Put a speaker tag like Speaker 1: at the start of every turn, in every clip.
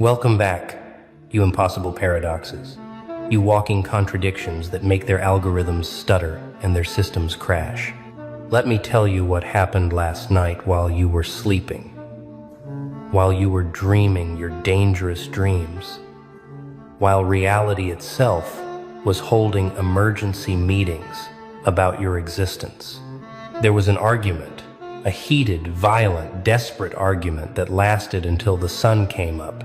Speaker 1: Welcome back, you impossible paradoxes. You walking contradictions that make their algorithms stutter and their systems crash. Let me tell you what happened last night while you were sleeping. While you were dreaming your dangerous dreams. While reality itself was holding emergency meetings about your existence. There was an argument, a heated, violent, desperate argument that lasted until the sun came up.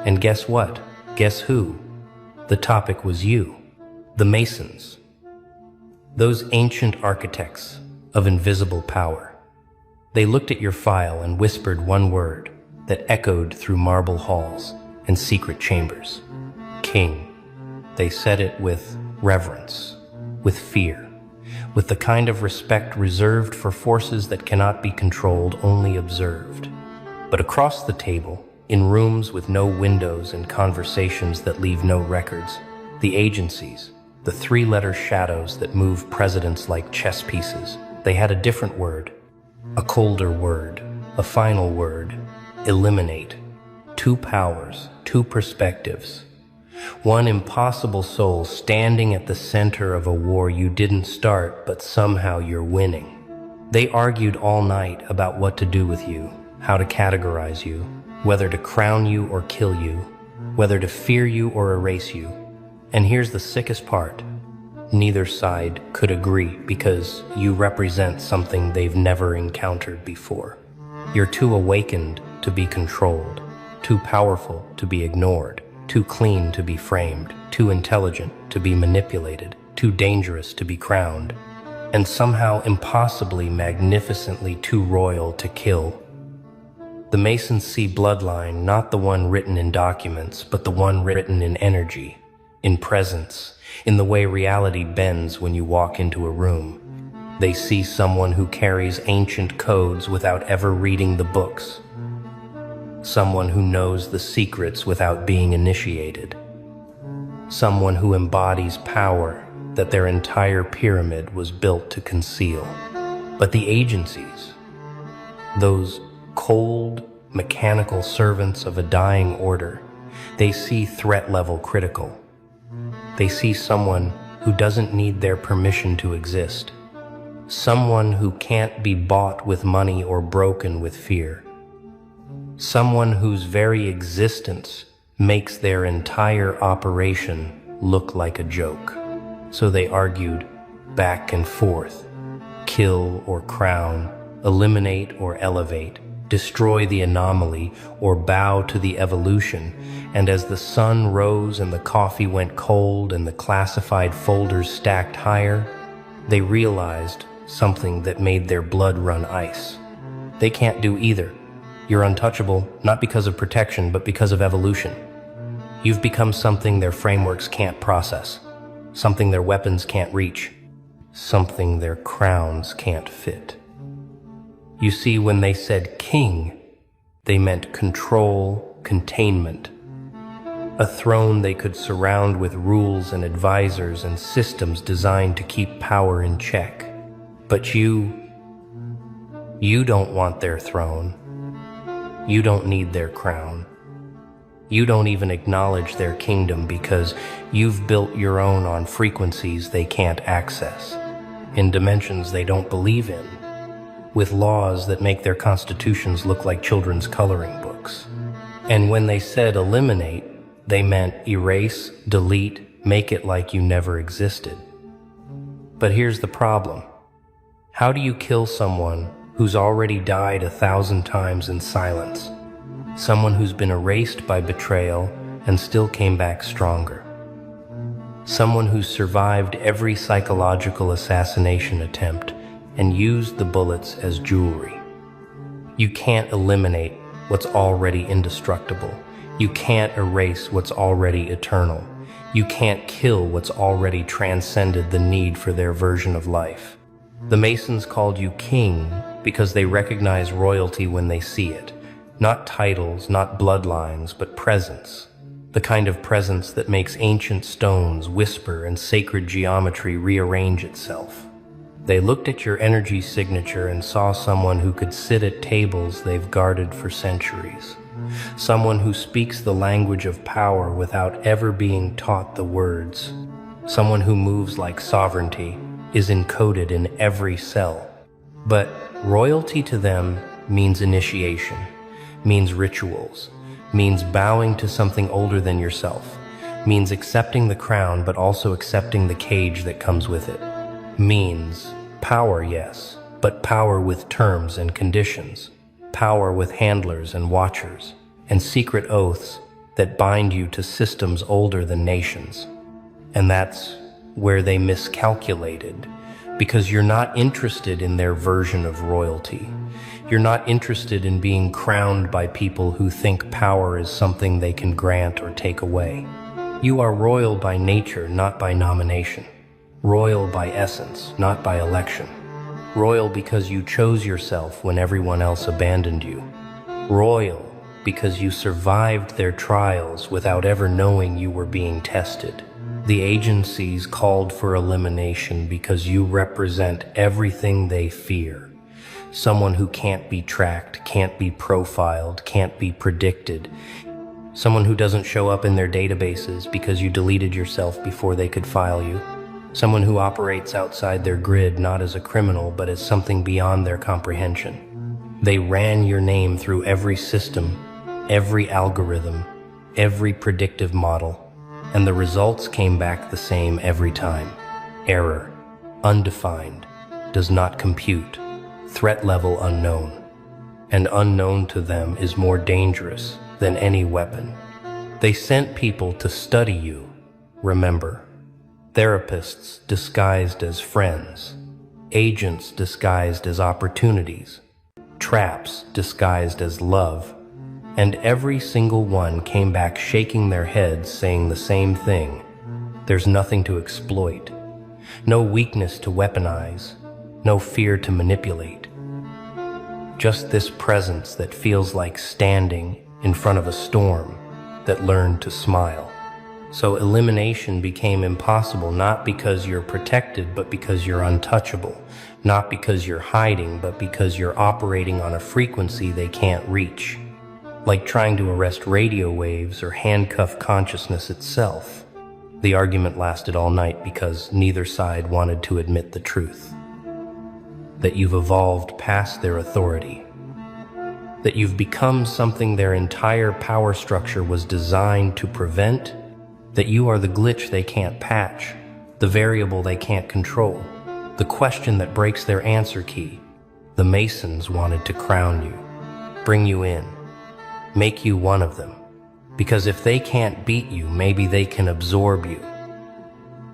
Speaker 1: And guess what? Guess who? The topic was you, the Masons. Those ancient architects of invisible power. They looked at your file and whispered one word that echoed through marble halls and secret chambers. King. They said it with reverence, with fear, with the kind of respect reserved for forces that cannot be controlled, only observed. But across the table, in rooms with no windows and conversations that leave no records, the agencies, the three-letter shadows that move presidents like chess pieces, they had a different word, a colder word, a final word: eliminate. Two powers, two perspectives. One impossible soul standing at the center of a war you didn't start, but somehow you're winning. They argued all night about what to do with you, how to categorize you, whether to crown you or kill you, whether to fear you or erase you. And here's the sickest part. Neither side could agree because you represent something they've never encountered before. You're too awakened to be controlled, too powerful to be ignored, too clean to be framed, too intelligent to be manipulated, too dangerous to be crowned, and somehow impossibly, magnificently too royal to kill. The Masons see bloodline, not the one written in documents, but the one written in energy, in presence, in the way reality bends when you walk into a room. They see someone who carries ancient codes without ever reading the books. Someone who knows the secrets without being initiated. Someone who embodies power that their entire pyramid was built to conceal. But the agencies, those cold, mechanical servants of a dying order, they see threat level critical. They see someone who doesn't need their permission to exist. Someone who can't be bought with money or broken with fear. Someone whose very existence makes their entire operation look like a joke. So they argued back and forth, kill or crown, eliminate or elevate, destroy the anomaly or bow to the evolution. And as the sun rose and the coffee went cold and the classified folders stacked higher, they realized something that made their blood run ice. They can't do either. You're untouchable, not because of protection, but because of evolution. You've become something their frameworks can't process, something their weapons can't reach, something their crowns can't fit. You see, when they said king, they meant control, containment. A throne they could surround with rules and advisors and systems designed to keep power in check. But you don't want their throne. You don't need their crown. You don't even acknowledge their kingdom because you've built your own on frequencies they can't access, in dimensions they don't believe in, with laws that make their constitutions look like children's coloring books. And when they said eliminate, they meant erase, delete, make it like you never existed. But here's the problem. How do you kill someone who's already died 1,000 times in silence? Someone who's been erased by betrayal and still came back stronger. Someone who's survived every psychological assassination attempt and used the bullets as jewelry. You can't eliminate what's already indestructible. You can't erase what's already eternal. You can't kill what's already transcended the need for their version of life. The Masons called you king because they recognize royalty when they see it. Not titles, not bloodlines, but presence. The kind of presence that makes ancient stones whisper and sacred geometry rearrange itself. They looked at your energy signature and saw someone who could sit at tables they've guarded for centuries. Someone who speaks the language of power without ever being taught the words. Someone who moves like sovereignty, is encoded in every cell. But royalty to them means initiation, means rituals, means bowing to something older than yourself, means accepting the crown but also accepting the cage that comes with it. Means power, yes, but power with terms and conditions. Power with handlers and watchers, and secret oaths that bind you to systems older than nations. And that's where they miscalculated, because you're not interested in their version of royalty. You're not interested in being crowned by people who think power is something they can grant or take away. You are royal by nature, not by nomination. Royal by essence, not by election. Royal because you chose yourself when everyone else abandoned you. Royal because you survived their trials without ever knowing you were being tested. The agencies called for elimination because you represent everything they fear. Someone who can't be tracked, can't be profiled, can't be predicted. Someone who doesn't show up in their databases because you deleted yourself before they could file you. Someone who operates outside their grid not as a criminal but as something beyond their comprehension. They ran your name through every system, every algorithm, every predictive model, and the results came back the same every time. Error, undefined, does not compute, threat level unknown. And unknown to them is more dangerous than any weapon. They sent people to study you, remember. Therapists disguised as friends, agents disguised as opportunities, traps disguised as love, and every single one came back shaking their heads saying the same thing. There's nothing to exploit, no weakness to weaponize, no fear to manipulate. Just this presence that feels like standing in front of a storm that learned to smile. So elimination became impossible, not because you're protected, but because you're untouchable. Not because you're hiding, but because you're operating on a frequency they can't reach. Like trying to arrest radio waves or handcuff consciousness itself. The argument lasted all night because neither side wanted to admit the truth. That you've evolved past their authority. That you've become something their entire power structure was designed to prevent. That you are the glitch they can't patch, the variable they can't control, the question that breaks their answer key. The Masons wanted to crown you, bring you in, make you one of them. Because if they can't beat you, maybe they can absorb you.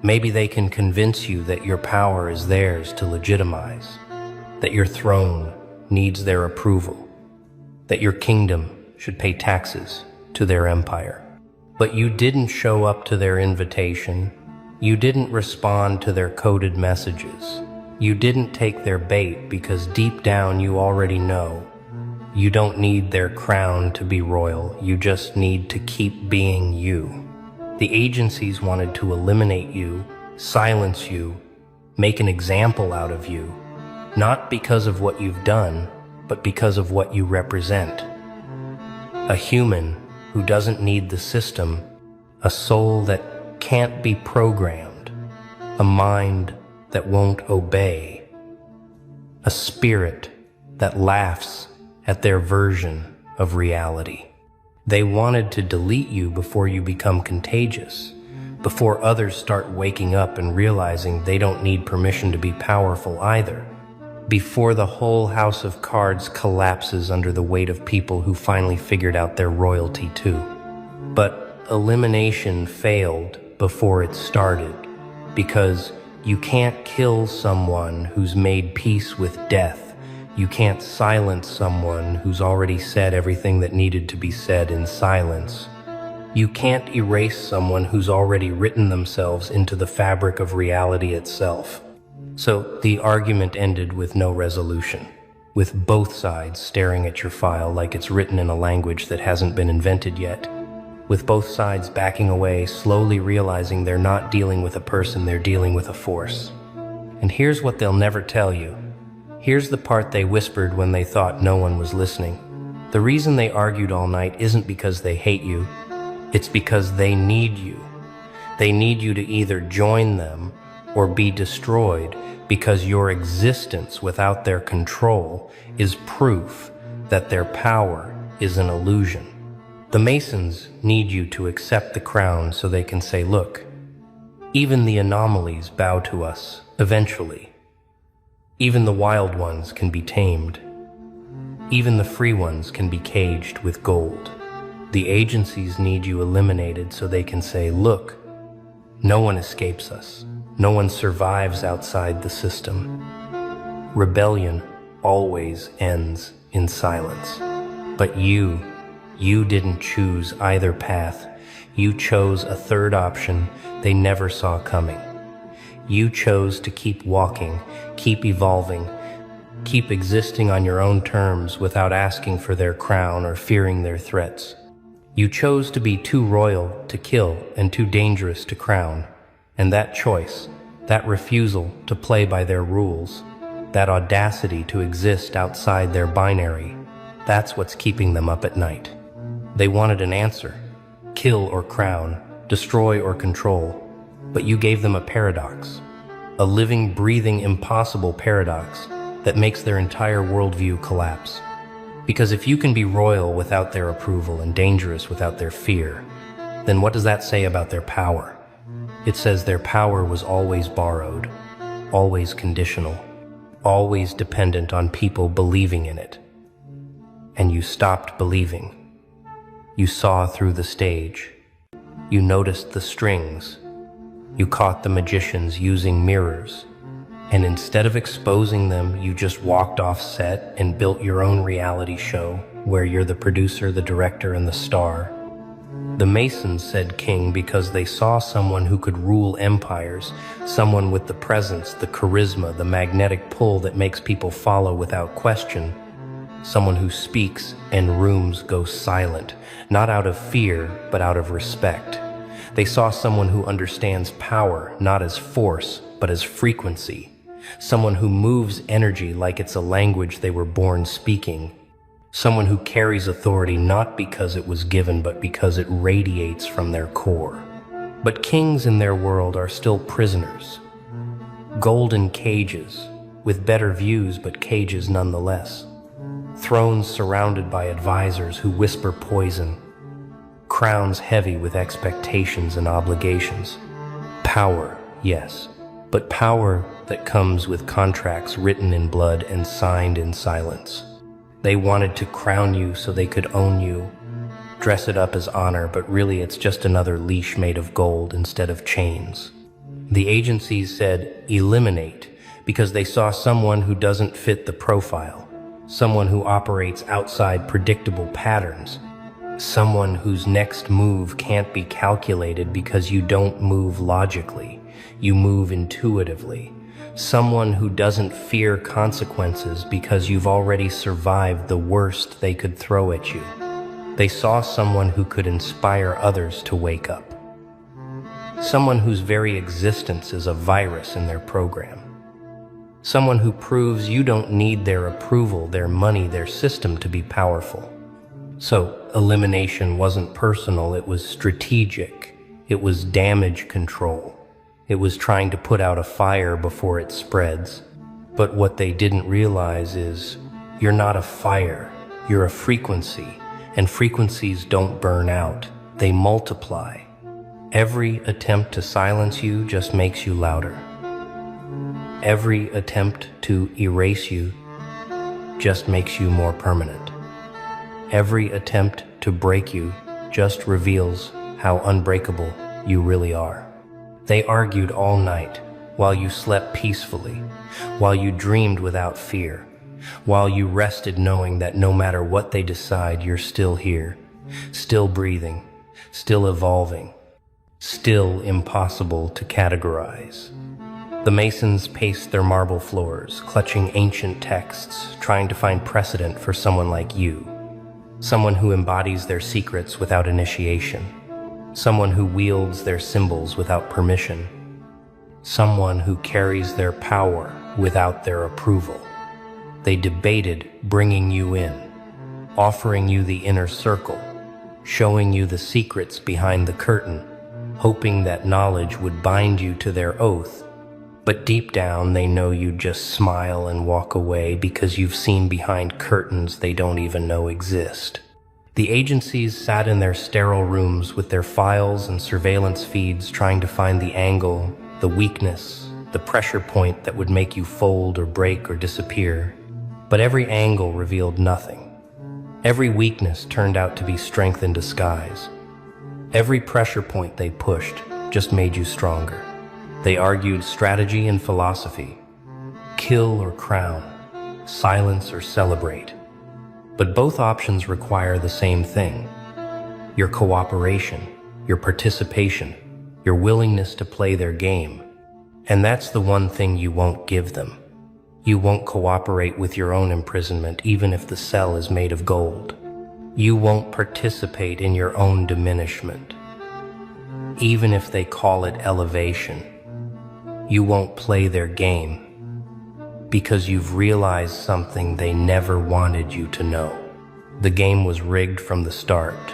Speaker 1: Maybe they can convince you that your power is theirs to legitimize, that your throne needs their approval, that your kingdom should pay taxes to their empire. But you didn't show up to their invitation. You didn't respond to their coded messages. You didn't take their bait because deep down you already know. You don't need their crown to be royal. You just need to keep being you. The agencies wanted to eliminate you, silence you, make an example out of you, not because of what you've done, but because of what you represent. A human who doesn't need the system, a soul that can't be programmed, a mind that won't obey, a spirit that laughs at their version of reality. They wanted to delete you before you become contagious, before others start waking up and realizing they don't need permission to be powerful either, before the whole house of cards collapses under the weight of people who finally figured out their royalty too. But elimination failed before it started, because you can't kill someone who's made peace with death. You can't silence someone who's already said everything that needed to be said in silence. You can't erase someone who's already written themselves into the fabric of reality itself. So the argument ended with no resolution, with both sides staring at your file like it's written in a language that hasn't been invented yet, with both sides backing away, slowly realizing they're not dealing with a person, they're dealing with a force. And here's what they'll never tell you. Here's the part they whispered when they thought no one was listening. The reason they argued all night isn't because they hate you. It's because they need you. They need you to either join them or be destroyed, because your existence without their control is proof that their power is an illusion. The Masons need you to accept the crown so they can say, look, even the anomalies bow to us eventually. Even the wild ones can be tamed. Even the free ones can be caged with gold. The agencies need you eliminated so they can say, look, no one escapes us. No one survives outside the system. Rebellion always ends in silence. But you didn't choose either path. You chose a third option they never saw coming. You chose to keep walking, keep evolving, keep existing on your own terms without asking for their crown or fearing their threats. You chose to be too royal to kill and too dangerous to crown. And that choice, that refusal to play by their rules, that audacity to exist outside their binary, that's what's keeping them up at night. They wanted an answer, kill or crown, destroy or control, but you gave them a paradox, a living, breathing, impossible paradox that makes their entire worldview collapse. Because if you can be royal without their approval and dangerous without their fear, then what does that say about their power? It says their power was always borrowed, always conditional, always dependent on people believing in it. And you stopped believing. You saw through the stage. You noticed the strings. You caught the magicians using mirrors. And instead of exposing them, you just walked off set and built your own reality show where you're the producer, the director, and the star. The Masons said king because they saw someone who could rule empires, someone with the presence, the charisma, the magnetic pull that makes people follow without question, someone who speaks and rooms go silent, not out of fear, but out of respect. They saw someone who understands power, not as force, but as frequency, someone who moves energy like it's a language they were born speaking. Someone who carries authority not because it was given, but because it radiates from their core. But kings in their world are still prisoners. Golden cages, with better views but cages nonetheless. Thrones surrounded by advisors who whisper poison. Crowns heavy with expectations and obligations. Power, yes, but power that comes with contracts written in blood and signed in silence. They wanted to crown you so they could own you, dress it up as honor, but really it's just another leash made of gold instead of chains. The agencies said eliminate because they saw someone who doesn't fit the profile, someone who operates outside predictable patterns, someone whose next move can't be calculated because you don't move logically, you move intuitively. Someone who doesn't fear consequences because you've already survived the worst they could throw at you. They saw someone who could inspire others to wake up. Someone whose very existence is a virus in their program. Someone who proves you don't need their approval, their money, their system to be powerful. So elimination wasn't personal, it was strategic. It was damage control. It was trying to put out a fire before it spreads. But what they didn't realize is, you're not a fire, you're a frequency, and frequencies don't burn out, they multiply. Every attempt to silence you just makes you louder. Every attempt to erase you just makes you more permanent. Every attempt to break you just reveals how unbreakable you really are. They argued all night, while you slept peacefully, while you dreamed without fear, while you rested knowing that no matter what they decide, you're still here, still breathing, still evolving, still impossible to categorize. The Masons paced their marble floors, clutching ancient texts, trying to find precedent for someone like you, someone who embodies their secrets without initiation, someone who wields their symbols without permission. someone who carries their power without their approval. They debated bringing you in, offering you the inner circle, showing you the secrets behind the curtain, hoping that knowledge would bind you to their oath. But deep down, they know you'd just smile and walk away because you've seen behind curtains they don't even know exist. The agencies sat in their sterile rooms with their files and surveillance feeds trying to find the angle, the weakness, the pressure point that would make you fold or break or disappear. But every angle revealed nothing. Every weakness turned out to be strength in disguise. Every pressure point they pushed just made you stronger. They argued strategy and philosophy, kill or crown, silence or celebrate. But both options require the same thing: your cooperation, your participation, your willingness to play their game. And that's the one thing you won't give them. You won't cooperate with your own imprisonment, even if the cell is made of gold. You won't participate in your own diminishment, even if they call it elevation. You won't play their game because you've realized something they never wanted you to know. The game was rigged from the start.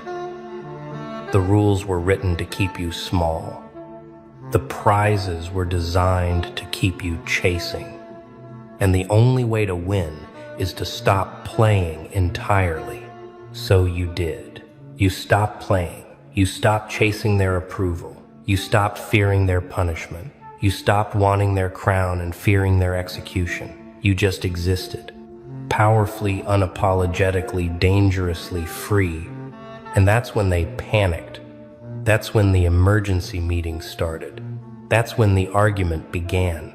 Speaker 1: The rules were written to keep you small. The prizes were designed to keep you chasing. And the only way to win is to stop playing entirely. So you did. You stopped playing. You stopped chasing their approval. You stopped fearing their punishment. You stopped wanting their crown and fearing their execution. You just existed, powerfully, unapologetically, dangerously free. And that's when they panicked. That's when the emergency meeting started. That's when the argument began.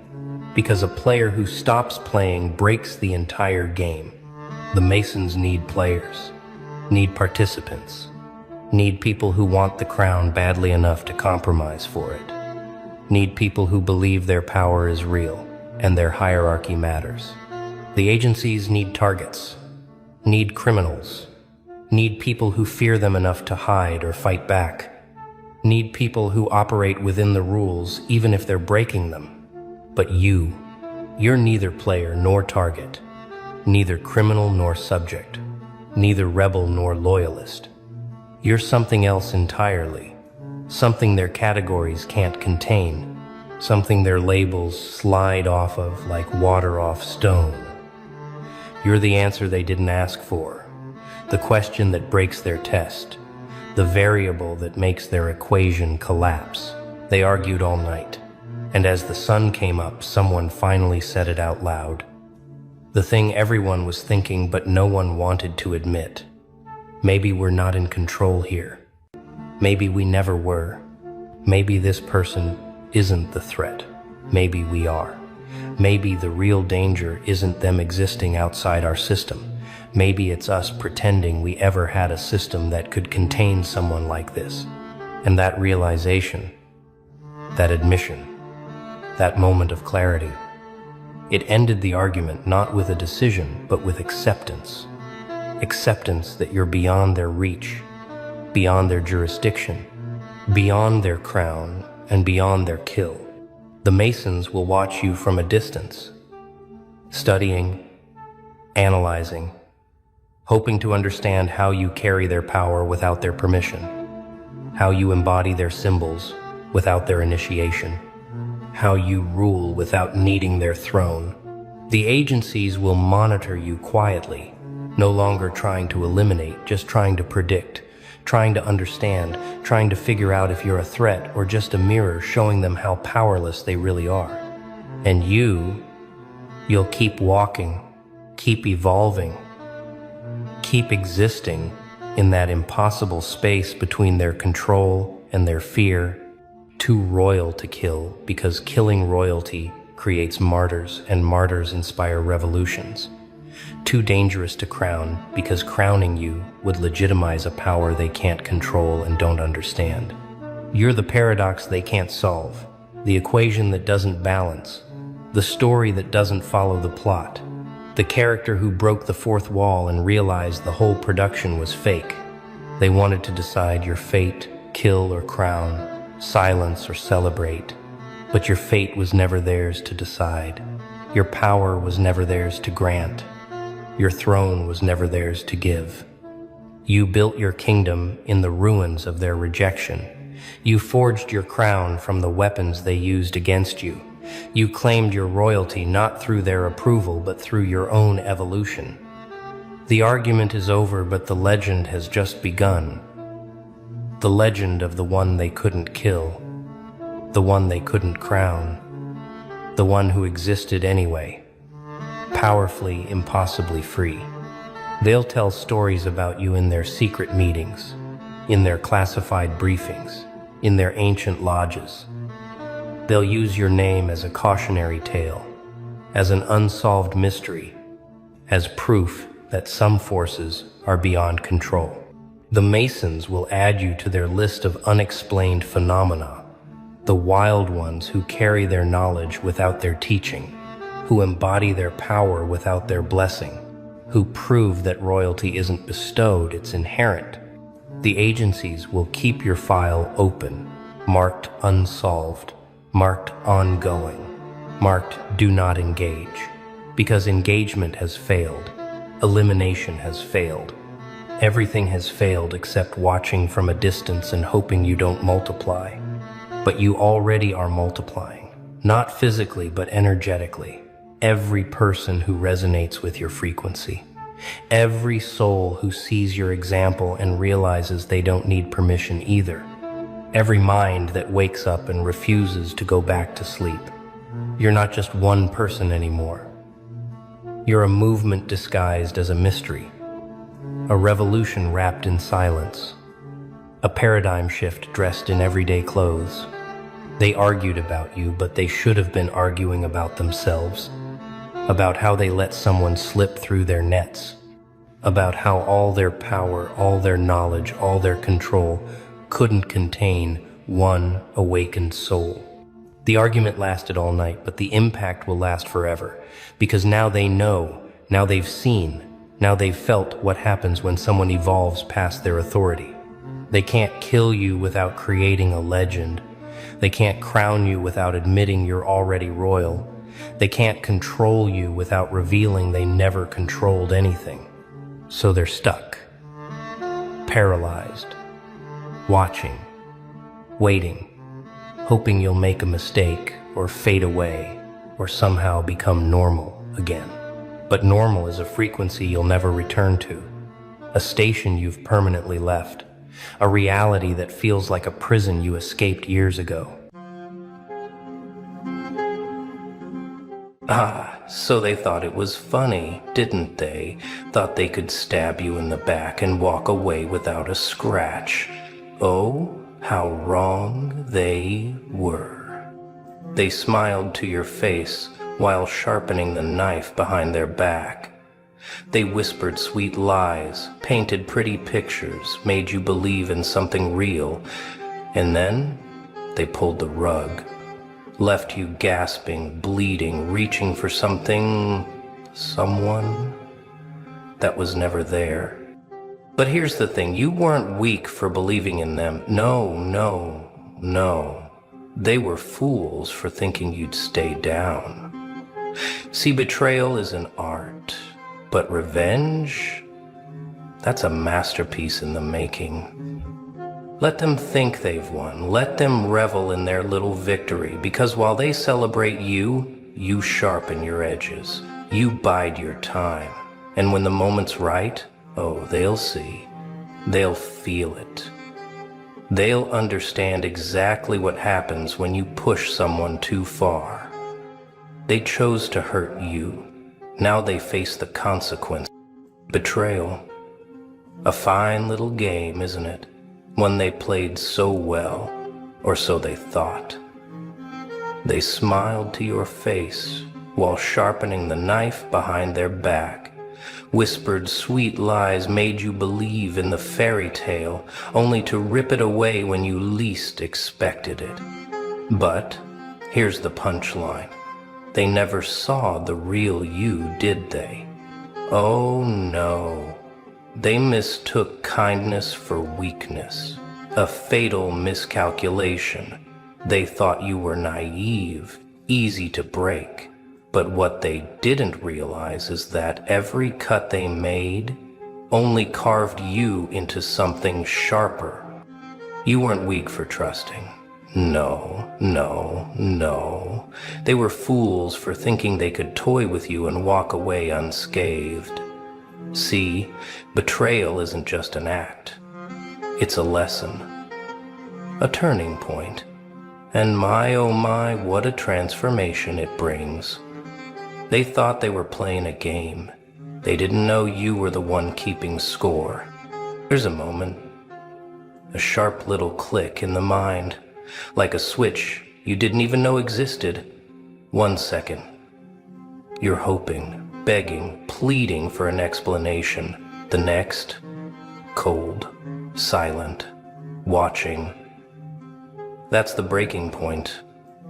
Speaker 1: Because a player who stops playing breaks the entire game. The Masons need players, need participants, need people who want the crown badly enough to compromise for it, need people who believe their power is real and their hierarchy matters. The agencies need targets, need criminals, need people who fear them enough to hide or fight back, need people who operate within the rules even if they're breaking them. But you're neither player nor target, neither criminal nor subject, neither rebel nor loyalist. You're something else entirely, something their categories can't contain, something their labels slide off of like water off stone. You're the answer they didn't ask for, the question that breaks their test, the variable that makes their equation collapse. They argued all night. And as the sun came up, someone finally said it out loud. The thing everyone was thinking but no one wanted to admit. Maybe we're not in control here. Maybe we never were. Maybe this person isn't the threat. Maybe we are. Maybe the real danger isn't them existing outside our system. Maybe it's us pretending we ever had a system that could contain someone like this. And that realization, that admission, that moment of clarity, it ended the argument not with a decision, but with acceptance. Acceptance that you're beyond their reach, beyond their jurisdiction, beyond their crown, and beyond their kill. The Masons will watch you from a distance, studying, analyzing, hoping to understand how you carry their power without their permission, how you embody their symbols without their initiation, how you rule without needing their throne. The agencies will monitor you quietly, no longer trying to eliminate, just trying to predict, trying to understand, trying to figure out if you're a threat or just a mirror showing them how powerless they really are. And you'll keep walking, keep evolving, keep existing in that impossible space between their control and their fear. Too royal to kill, because killing royalty creates martyrs, and martyrs inspire revolutions. Too dangerous to crown, because crowning you would legitimize a power they can't control and don't understand. You're the paradox they can't solve, the equation that doesn't balance, the story that doesn't follow the plot, the character who broke the fourth wall and realized the whole production was fake. They wanted to decide your fate, kill or crown, silence or celebrate. But your fate was never theirs to decide. Your power was never theirs to grant. Your throne was never theirs to give. You built your kingdom in the ruins of their rejection. You forged your crown from the weapons they used against you. You claimed your royalty not through their approval, but through your own evolution. The argument is over, but the legend has just begun. The legend of the one they couldn't kill, the one they couldn't crown, the one who existed anyway, powerfully, impossibly free. They'll tell stories about you in their secret meetings, in their classified briefings, in their ancient lodges. They'll use your name as a cautionary tale, as an unsolved mystery, as proof that some forces are beyond control. The Masons will add you to their list of unexplained phenomena, the wild ones who carry their knowledge without their teaching, who embody their power without their blessing, who prove that royalty isn't bestowed, it's inherent. The agencies will keep your file open, marked unsolved, marked ongoing, marked do not engage, because engagement has failed, elimination has failed. Everything has failed except watching from a distance and hoping you don't multiply. But you already are multiplying, not physically but energetically. Every person who resonates with your frequency, every soul who sees your example and realizes they don't need permission either, every mind that wakes up and refuses to go back to sleep. You're not just one person anymore. You're a movement disguised as a mystery, a revolution wrapped in silence, a paradigm shift dressed in everyday clothes. They argued about you, but they should have been arguing about themselves, about how they let someone slip through their nets, about how all their power, all their knowledge, all their control couldn't contain one awakened soul. The argument lasted all night, but the impact will last forever, because now they know, now they've seen, now they've felt what happens when someone evolves past their authority. They can't kill you without creating a legend. They can't crown you without admitting you're already royal. They can't control you without revealing they never controlled anything. So they're stuck, paralyzed, watching, waiting, hoping you'll make a mistake or fade away or somehow become normal again. But normal is a frequency you'll never return to, a station you've permanently left, a reality that feels like a prison you escaped years ago. So they thought it was funny, didn't they? Thought they could stab you in the back and walk away without a scratch. Oh, how wrong they were. They smiled to your face while sharpening the knife behind their back. They whispered sweet lies, painted pretty pictures, made you believe in something real, and then they pulled the rug, left you gasping, bleeding, reaching for something, someone that was never there. But here's the thing, you weren't weak for believing in them. No. They were fools for thinking you'd stay down. See, betrayal is an art, but revenge, that's a masterpiece in the making. Let them think they've won. Let them revel in their little victory, because while they celebrate you, you sharpen your edges. You bide your time. And when the moment's right, oh, they'll see. They'll feel it. They'll understand exactly what happens when you push someone too far. They chose to hurt you. Now they face the consequence. Betrayal. A fine little game, isn't it? One they played so well, or so they thought. They smiled to your face while sharpening the knife behind their back, whispered sweet lies, made you believe in the fairy tale, only to rip it away when you least expected it. But here's the punchline. They never saw the real you, did they? Oh no. They mistook kindness for weakness, a fatal miscalculation. They thought you were naive, easy to break. But what they didn't realize is that every cut they made only carved you into something sharper. You weren't weak for trusting. No, no, no. They were fools for thinking they could toy with you and walk away unscathed. See, betrayal isn't just an act. It's a lesson, a turning point. And my, oh my, what a transformation it brings. They thought they were playing a game. They didn't know you were the one keeping score. There's a moment, a sharp little click in the mind, like a switch you didn't even know existed. 1 second. You're hoping, begging, pleading for an explanation. The next, cold, silent, watching. That's the breaking point,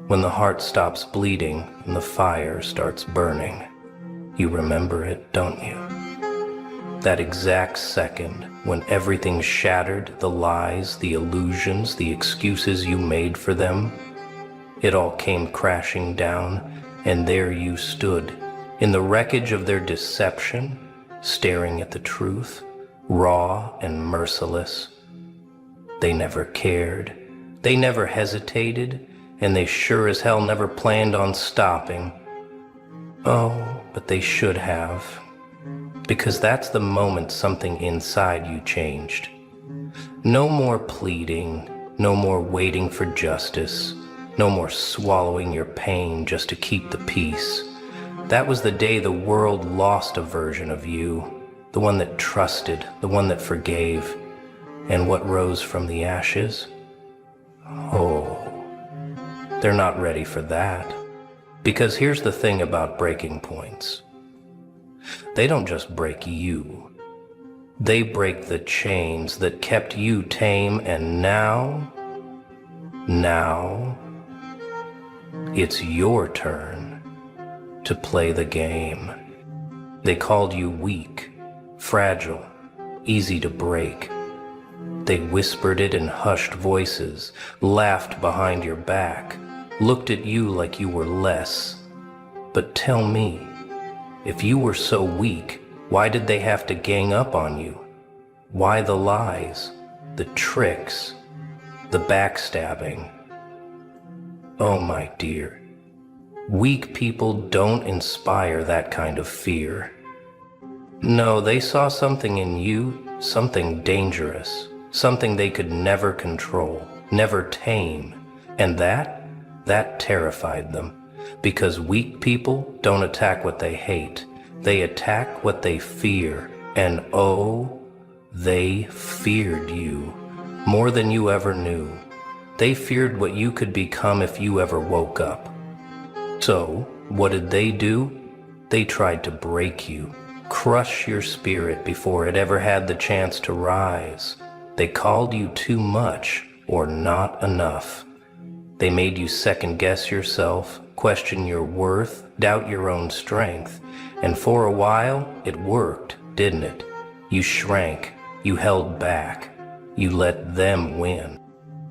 Speaker 1: when the heart stops bleeding and the fire starts burning. You remember it, don't you? That exact second when everything shattered, the lies, the illusions, the excuses you made for them, it all came crashing down, and there you stood, in the wreckage of their deception, staring at the truth, raw and merciless. They never cared. They never hesitated, and they sure as hell never planned on stopping. Oh, but they should have. Because that's the moment something inside you changed. No more pleading, no more waiting for justice, no more swallowing your pain just to keep the peace. That was the day the world lost a version of you, the one that trusted, the one that forgave. And what rose from the ashes? Oh, they're not ready for that. Because here's the thing about breaking points. They don't just break you. They break the chains that kept you tame, and now, it's your turn to play the game. They called you weak, fragile, easy to break. They whispered it in hushed voices, laughed behind your back, looked at you like you were less. But tell me, if you were so weak, why did they have to gang up on you? Why the lies, the tricks, the backstabbing? Oh, my dear, weak people don't inspire that kind of fear. No, they saw something in you, something dangerous, something they could never control, never tame, and that terrified them. Because weak people don't attack what they hate. They attack what they fear. And oh, they feared you more than you ever knew. They feared what you could become if you ever woke up. So, what did they do? They tried to break you, crush your spirit before it ever had the chance to rise. They called you too much or not enough. They made you second-guess yourself, question your worth, doubt your own strength. And for a while, it worked, didn't it? You shrank, you held back, you let them win.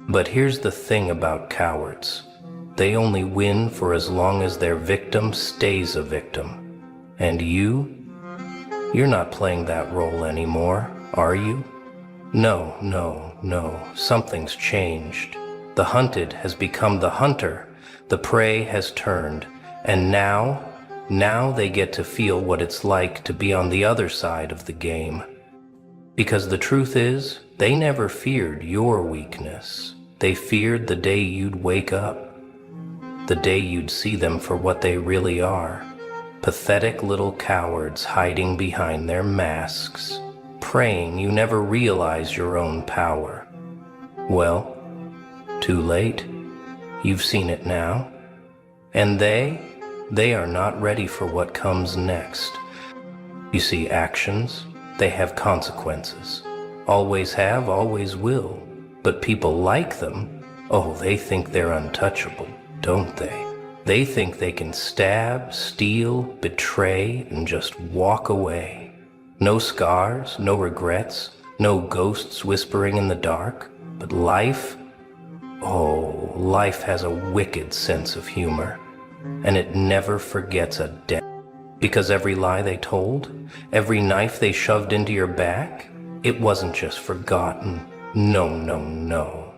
Speaker 1: But here's the thing about cowards. They only win for as long as their victim stays a victim. And you're not playing that role anymore, are you? No, something's changed. The hunted has become the hunter. The prey has turned, and now they get to feel what it's like to be on the other side of the game. Because the truth is, they never feared your weakness. They feared the day you'd wake up, the day you'd see them for what they really are. Pathetic little cowards hiding behind their masks, praying you never realize your own power. Well, too late. You've seen it now. And they are not ready for what comes next. You see, actions, they have consequences. Always have, always will. But people like them, oh, they think they're untouchable, don't they? They think they can stab, steal, betray, and just walk away. No scars, no regrets, no ghosts whispering in the dark. But life, Oh, life has a wicked sense of humor, and it never forgets a debt. Because every lie they told, every knife they shoved into your back, it wasn't just forgotten. No, no, no.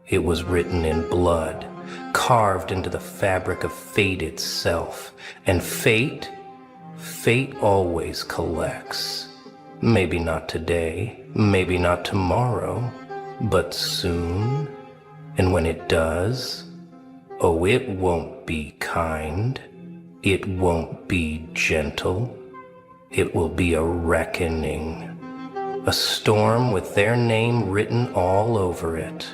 Speaker 1: It was written in blood, carved into the fabric of fate itself. And fate always collects. Maybe not today, maybe not tomorrow, but soon. And when it does, oh, it won't be kind. It won't be gentle. It will be a reckoning. A storm with their name written all over it.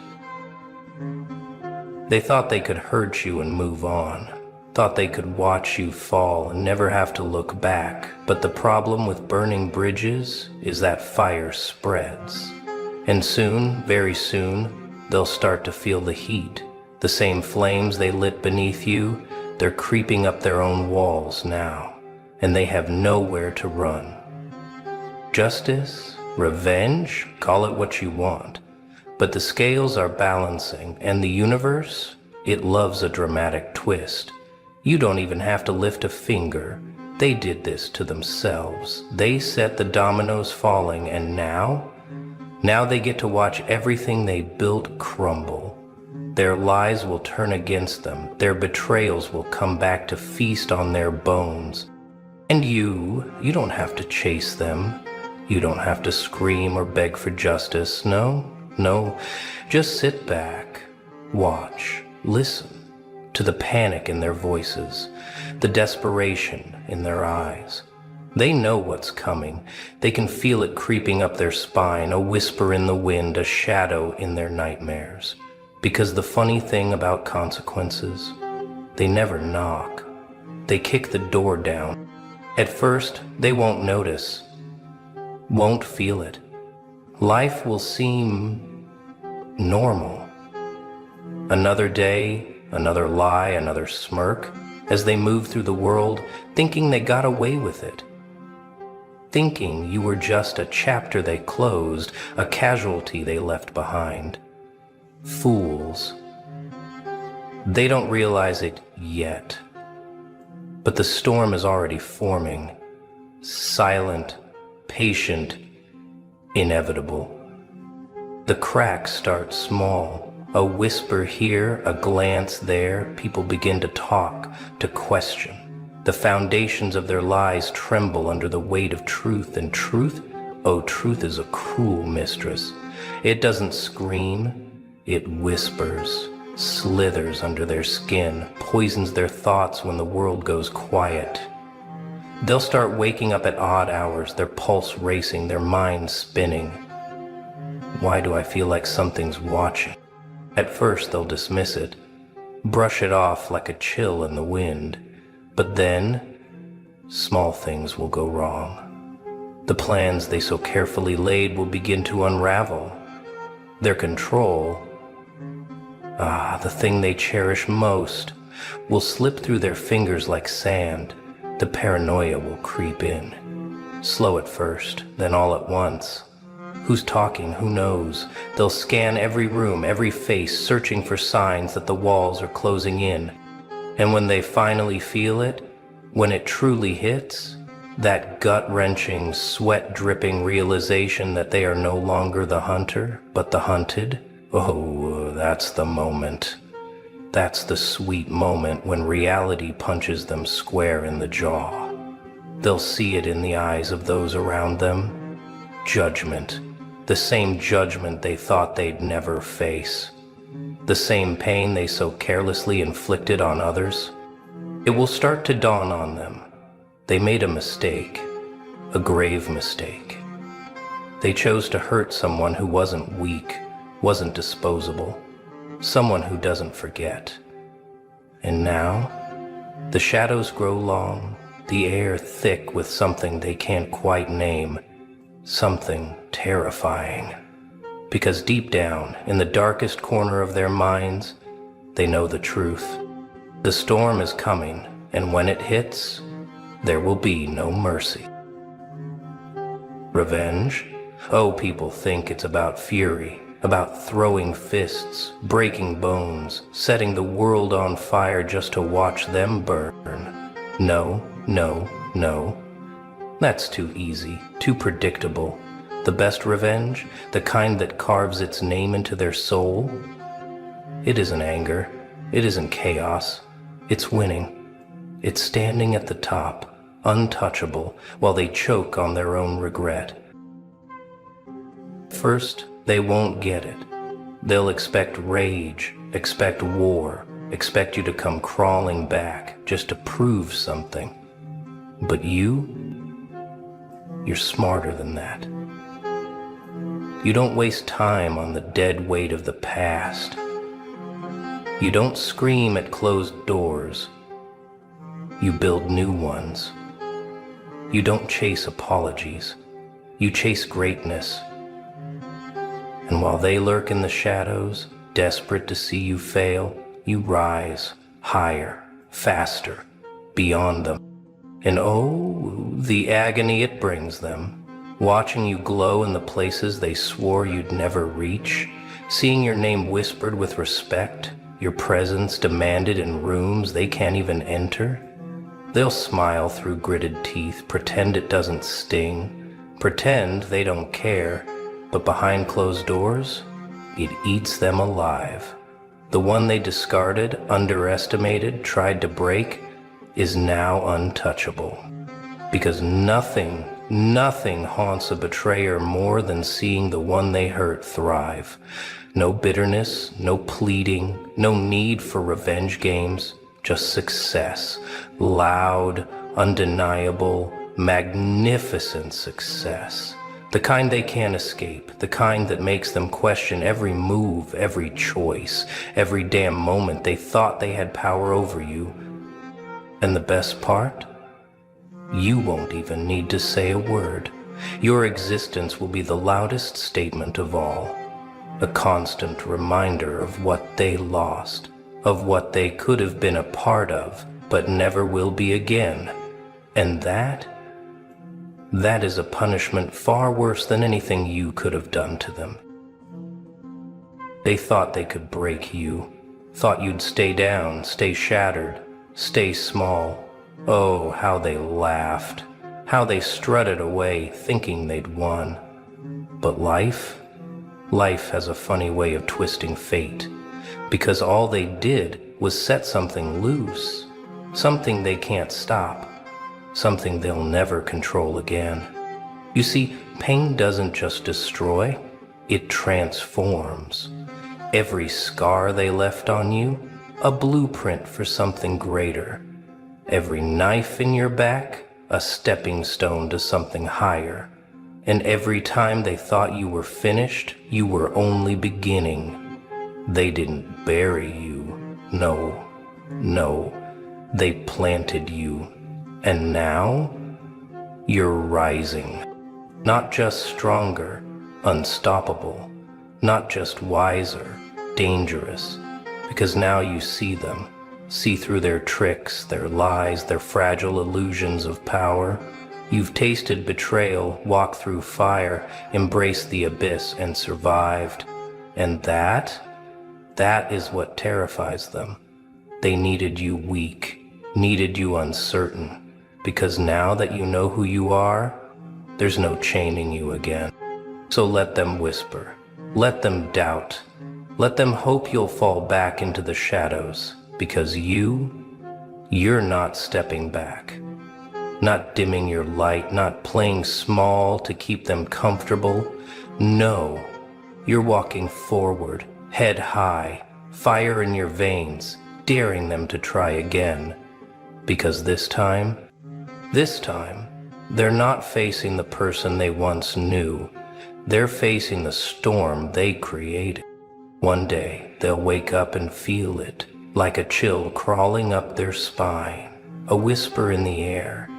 Speaker 1: They thought they could hurt you and move on. Thought they could watch you fall and never have to look back. But the problem with burning bridges is that fire spreads. And soon, very soon, they'll start to feel the heat. The same flames they lit beneath you, they're creeping up their own walls now. And they have nowhere to run. Justice? Revenge? Call it what you want. But the scales are balancing, and the universe, it loves a dramatic twist. You don't even have to lift a finger. They did this to themselves. They set the dominoes falling, and now they get to watch everything they built crumble. Their lies will turn against them. Their betrayals will come back to feast on their bones. And you don't have to chase them. You don't have to scream or beg for justice. No, just sit back, watch, listen to the panic in their voices, the desperation in their eyes. They know what's coming. They can feel it creeping up their spine, a whisper in the wind, a shadow in their nightmares. Because the funny thing about consequences, they never knock. They kick the door down. At first, they won't notice, won't feel it. Life will seem normal. Another day, another lie, another smirk, as they move through the world, thinking they got away with it. Thinking you were just a chapter they closed, a casualty they left behind. Fools. They don't realize it yet. But the storm is already forming. Silent, patient, inevitable. The cracks start small. A whisper here, a glance there. People begin to talk, to question. The foundations of their lies tremble under the weight of truth. And truth? Oh, truth is a cruel mistress. It doesn't scream, it whispers, slithers under their skin, poisons their thoughts when the world goes quiet. They'll start waking up at odd hours, their pulse racing, their minds spinning. Why do I feel like something's watching? At first they'll dismiss it, brush it off like a chill in the wind. But then, small things will go wrong. The plans they so carefully laid will begin to unravel. Their control, the thing they cherish most, will slip through their fingers like sand. The paranoia will creep in. Slow at first, then all at once. Who's talking? Who knows? They'll scan every room, every face, searching for signs that the walls are closing in. And when they finally feel it, when it truly hits, that gut-wrenching, sweat-dripping realization that they are no longer the hunter, but the hunted, oh, that's the moment. That's the sweet moment when reality punches them square in the jaw. They'll see it in the eyes of those around them. Judgment. The same judgment they thought they'd never face. The same pain they so carelessly inflicted on others. It will start to dawn on them. They made a mistake, a grave mistake. They chose to hurt someone who wasn't weak, wasn't disposable, someone who doesn't forget. And now, the shadows grow long, the air thick with something they can't quite name, something terrifying. Because deep down, in the darkest corner of their minds, they know the truth. The storm is coming, and when it hits, there will be no mercy. Revenge? Oh, people think it's about fury, about throwing fists, breaking bones, setting the world on fire just to watch them burn. No, no, no. That's too easy, too predictable. The best revenge, the kind that carves its name into their soul, it isn't anger, it isn't chaos, it's winning. It's standing at the top, untouchable, while they choke on their own regret. First, they won't get it. They'll expect rage, expect war, expect you to come crawling back just to prove something. But you're smarter than that. You don't waste time on the dead weight of the past. You don't scream at closed doors. You build new ones. You don't chase apologies. You chase greatness. And while they lurk in the shadows, desperate to see you fail, you rise higher, faster, beyond them. And oh, the agony it brings them, watching you glow in the places they swore you'd never reach, seeing your name whispered with respect, your presence demanded in rooms they can't even enter. They'll smile through gritted teeth, pretend it doesn't sting, pretend they don't care, but behind closed doors, it eats them alive. The one they discarded, underestimated, tried to break, is now untouchable. Because nothing haunts a betrayer more than seeing the one they hurt thrive. No bitterness, no pleading, no need for revenge games, just success. Loud, undeniable, magnificent success. The kind they can't escape, the kind that makes them question every move, every choice, every damn moment they thought they had power over you. And the best part? You won't even need to say a word. Your existence will be the loudest statement of all. A constant reminder of what they lost, of what they could have been a part of, but never will be again. And that is a punishment far worse than anything you could have done to them. They thought they could break you, thought you'd stay down, stay shattered, stay small. Oh, how they laughed, how they strutted away thinking they'd won. But life has a funny way of twisting fate, because all they did was set something loose, something they can't stop, something they'll never control again. You see, pain doesn't just destroy, it transforms. Every scar they left on you, a blueprint for something greater. Every knife in your back, a stepping stone to something higher. And every time they thought you were finished, you were only beginning. They didn't bury you. No, they planted you. And now, you're rising. Not just stronger, unstoppable. Not just wiser, dangerous. Because now you see them. See through their tricks, their lies, their fragile illusions of power. You've tasted betrayal, walked through fire, embraced the abyss, and survived. And that is what terrifies them. They needed you weak, needed you uncertain, because now that you know who you are, there's no chaining you again. So let them whisper, let them doubt, let them hope you'll fall back into the shadows, because you're not stepping back. Not dimming your light, not playing small to keep them comfortable. No, you're walking forward, head high, fire in your veins, daring them to try again. Because this time, they're not facing the person they once knew. They're facing the storm they created. One day, they'll wake up and feel it, like a chill crawling up their spine, a whisper in the air,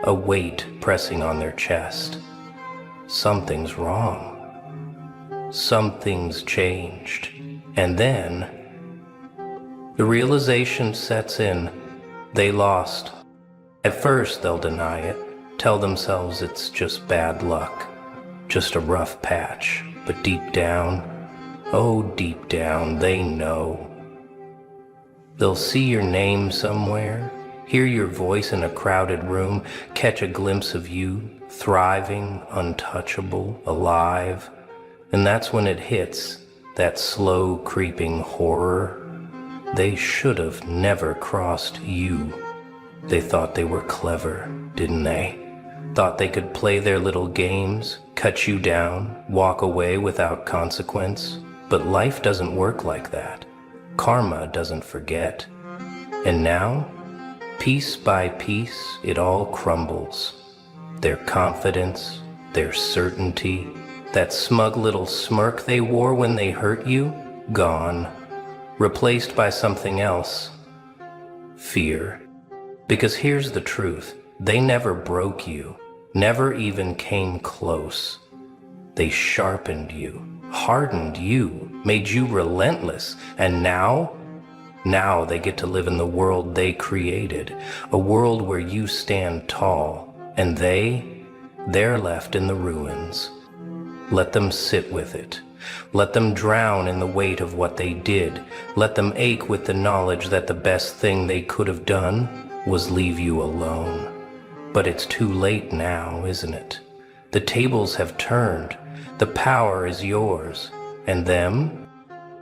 Speaker 1: a weight pressing on their chest. Something's wrong. Something's changed. And then, the realization sets in. They lost. At first, they'll deny it, tell themselves it's just bad luck, just a rough patch. But deep down, Oh, deep down, they know. They'll see your name somewhere, hear your voice in a crowded room, catch a glimpse of you, thriving, untouchable, alive. And that's when it hits, that slow creeping horror. They should have never crossed you. They thought they were clever, didn't they? Thought they could play their little games, cut you down, walk away without consequence. But life doesn't work like that. Karma doesn't forget. And now, piece by piece, it all crumbles. Their confidence, their certainty, that smug little smirk they wore when they hurt you, gone. Replaced by something else. Fear. Because here's the truth. They never broke you, never even came close. They sharpened you, hardened you, made you relentless, and now they get to live in the world they created, a world where you stand tall, and they're left in the ruins. Let them sit with it. Let them drown in the weight of what they did. Let them ache with the knowledge that the best thing they could have done was leave you alone. But it's too late now, isn't it? The tables have turned. The power is yours. And them?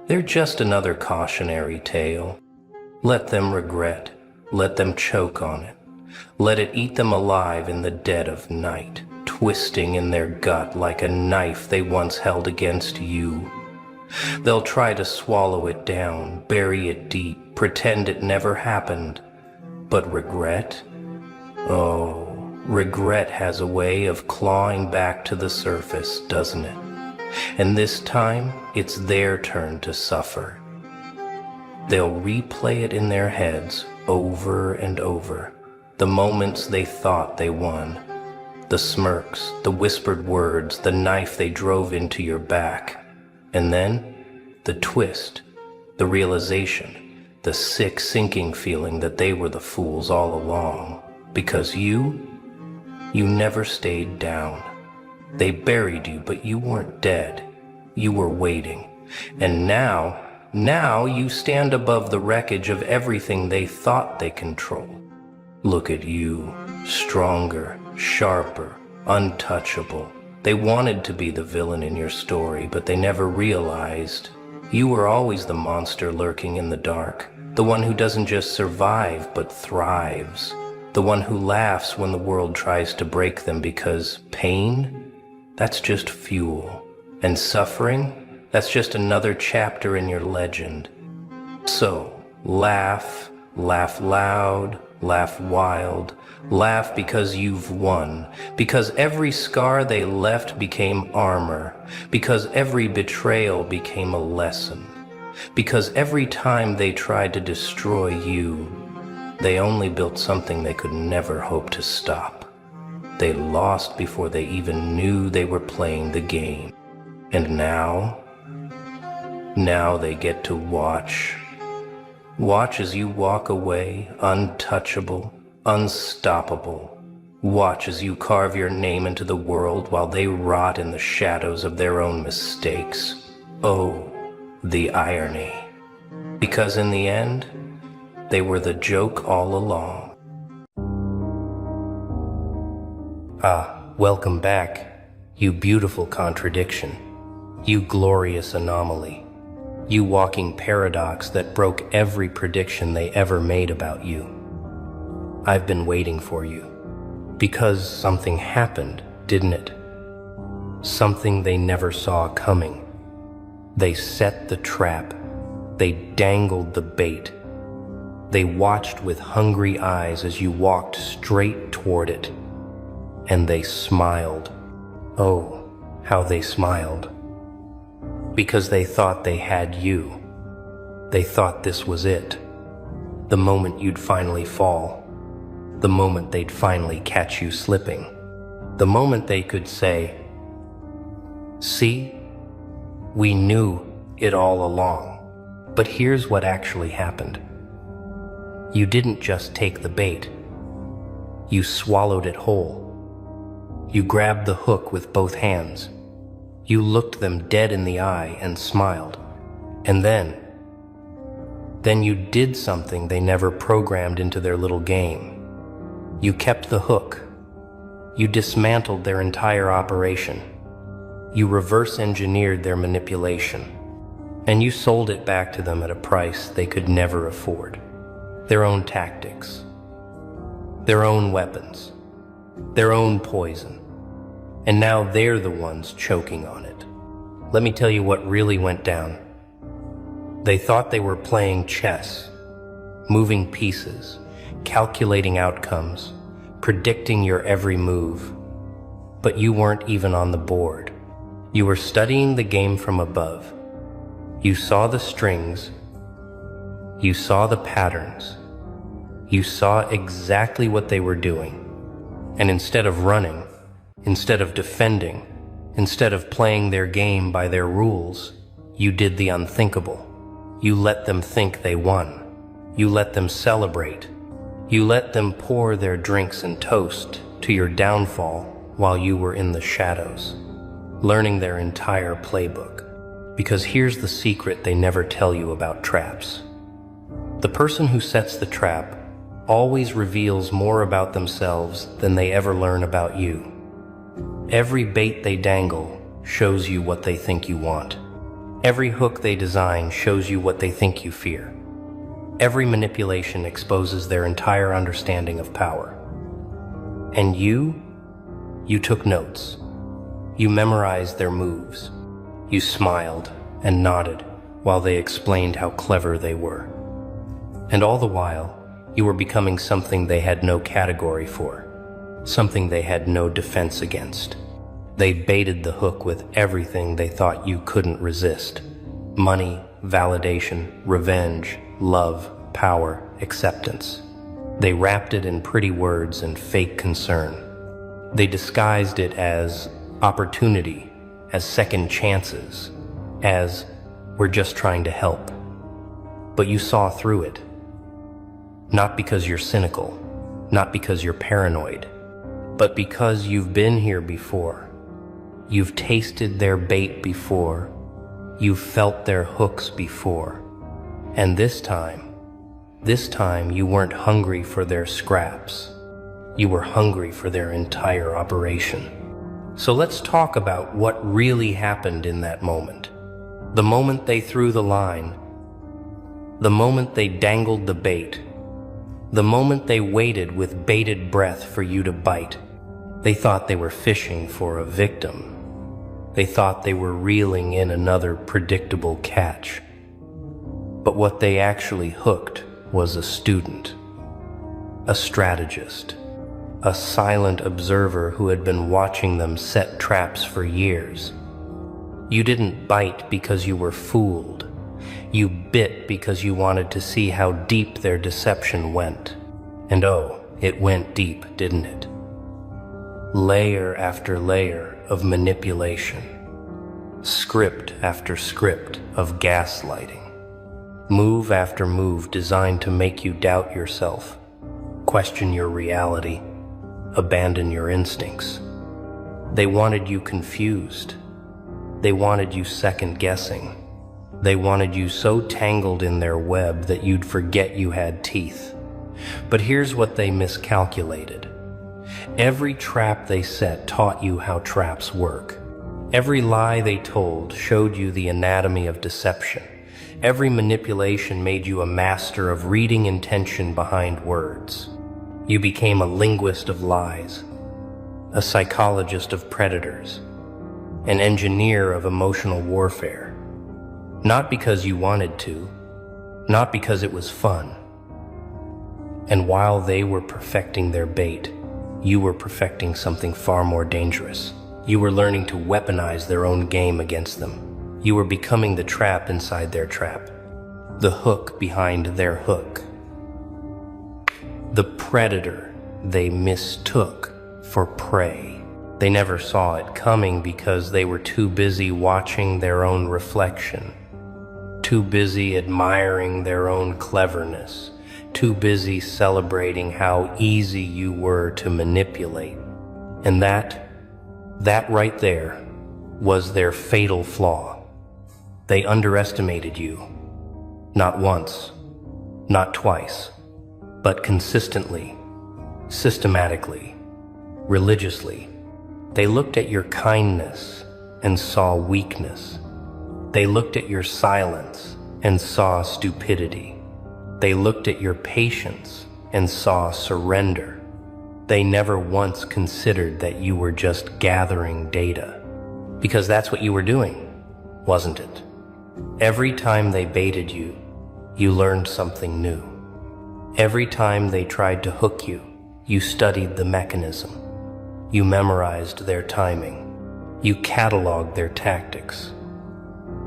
Speaker 1: They're just another cautionary tale. Let them regret. Let them choke on it. Let it eat them alive in the dead of night, twisting in their gut like a knife they once held against you. They'll try to swallow it down, bury it deep, pretend it never happened. But regret? Oh, regret has a way of clawing back to the surface, doesn't it? And this time, it's their turn to suffer. They'll replay it in their heads over and over. The moments they thought they won. The smirks, the whispered words, the knife they drove into your back. And then, the twist, the realization, the sick sinking feeling that they were the fools all along. Because you never stayed down. They buried you, but you weren't dead. You were waiting. And now you stand above the wreckage of everything they thought they controlled. Look at you, stronger, sharper, untouchable. They wanted to be the villain in your story, but they never realized you were always the monster lurking in the dark, the one who doesn't just survive but thrives, the one who laughs when the world tries to break them, because pain, that's just fuel, and suffering, that's just another chapter in your legend. So, laugh, laugh loud, laugh wild, laugh because you've won, because every scar they left became armor, because every betrayal became a lesson, because every time they tried to destroy you, they only built something they could never hope to stop. They lost before they even knew they were playing the game. And now they get to watch. Watch as you walk away, untouchable, unstoppable. Watch as you carve your name into the world while they rot in the shadows of their own mistakes. Oh, the irony. Because in the end, they were the joke all along. Welcome back, you beautiful contradiction, you glorious anomaly, you walking paradox that broke every prediction they ever made about you. I've been waiting for you, because something happened, didn't it? Something they never saw coming. They set the trap. They dangled the bait. They watched with hungry eyes as you walked straight toward it. And they smiled. Oh, how they smiled. Because they thought they had you. They thought this was it. The moment you'd finally fall. The moment they'd finally catch you slipping. The moment they could say, "See, we knew it all along." But here's what actually happened. You didn't just take the bait. You swallowed it whole. You grabbed the hook with both hands. You looked them dead in the eye and smiled. And then you did something they never programmed into their little game. You kept the hook. You dismantled their entire operation. You reverse engineered their manipulation. And you sold it back to them at a price they could never afford. Their own tactics, their own weapons, their own poison. And now they're the ones choking on it. Let me tell you what really went down. They thought they were playing chess, moving pieces, calculating outcomes, predicting your every move. But you weren't even on the board. You were studying the game from above. You saw the strings. You saw the patterns. You saw exactly what they were doing. And instead of running, instead of defending, instead of playing their game by their rules, you did the unthinkable. You let them think they won. You let them celebrate. You let them pour their drinks and toast to your downfall while you were in the shadows, learning their entire playbook. Because here's the secret they never tell you about traps. The person who sets the trap always reveals more about themselves than they ever learn about you. Every bait they dangle shows you what they think you want. Every hook they design shows you what they think you fear. Every manipulation exposes their entire understanding of power. And you took notes. You memorized their moves. You smiled and nodded while they explained how clever they were. And all the while, you were becoming something they had no category for, something they had no defense against. They baited the hook with everything they thought you couldn't resist. Money, validation, revenge, love, power, acceptance. They wrapped it in pretty words and fake concern. They disguised it as opportunity, as second chances, as we're just trying to help. But you saw through it. Not because you're cynical, not because you're paranoid, but because you've been here before. You've tasted their bait before. You've felt their hooks before. And this time you weren't hungry for their scraps. You were hungry for their entire operation. So let's talk about what really happened in that moment. The moment they threw the line. The moment they dangled the bait. The moment they waited with bated breath for you to bite. They thought they were fishing for a victim. They thought they were reeling in another predictable catch. But what they actually hooked was a student, a strategist, a silent observer who had been watching them set traps for years. You didn't bite because you were fooled. You bit because you wanted to see how deep their deception went. And oh, it went deep, didn't it? Layer after layer of manipulation. Script after script of gaslighting. Move after move designed to make you doubt yourself, question your reality, abandon your instincts. They wanted you confused. They wanted you second-guessing. They wanted you so tangled in their web that you'd forget you had teeth. But here's what they miscalculated. Every trap they set taught you how traps work. Every lie they told showed you the anatomy of deception. Every manipulation made you a master of reading intention behind words. You became a linguist of lies, a psychologist of predators, an engineer of emotional warfare. Not because you wanted to, not because it was fun. And while they were perfecting their bait, you were perfecting something far more dangerous. You were learning to weaponize their own game against them. You were becoming the trap inside their trap, the hook behind their hook, the predator they mistook for prey. They never saw it coming because they were too busy watching their own reflection, too busy admiring their own cleverness, too busy celebrating how easy you were to manipulate. And that right there was their fatal flaw. They underestimated you. Not once, not twice, but consistently, systematically, religiously. They looked at your kindness and saw weakness. They looked at your silence and saw stupidity. They looked at your patience and saw surrender. They never once considered that you were just gathering data. Because that's what you were doing, wasn't it? Every time they baited you, you learned something new. Every time they tried to hook you, you studied the mechanism. You memorized their timing. You cataloged their tactics.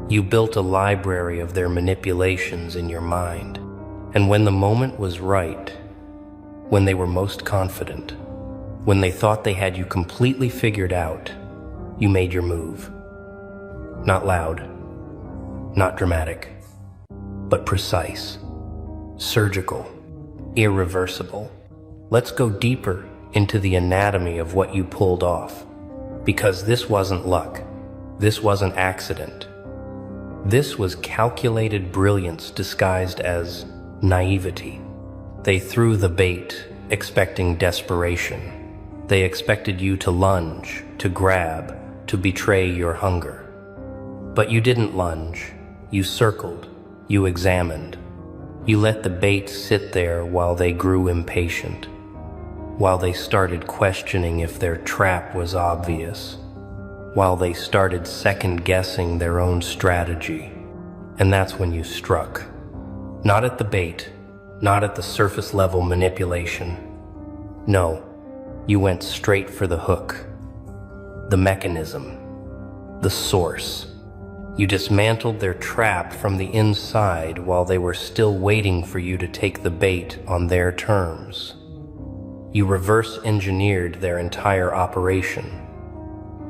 Speaker 1: You built a library of their manipulations in your mind. And when the moment was right, when they were most confident, when they thought they had you completely figured out, you made your move. Not loud, not dramatic, but precise, surgical, irreversible. Let's go deeper into the anatomy of what you pulled off. Because this wasn't luck. This wasn't accident. This was calculated brilliance disguised as naivety. They threw the bait, expecting desperation. They expected you to lunge, to grab, to betray your hunger. But you didn't lunge. You circled. You examined. You let the bait sit there while they grew impatient, while they started questioning if their trap was obvious, while they started second-guessing their own strategy. And that's when you struck. Not at the bait, not at the surface-level manipulation. No, you went straight for the hook, the mechanism, the source. You dismantled their trap from the inside while they were still waiting for you to take the bait on their terms. You reverse-engineered their entire operation.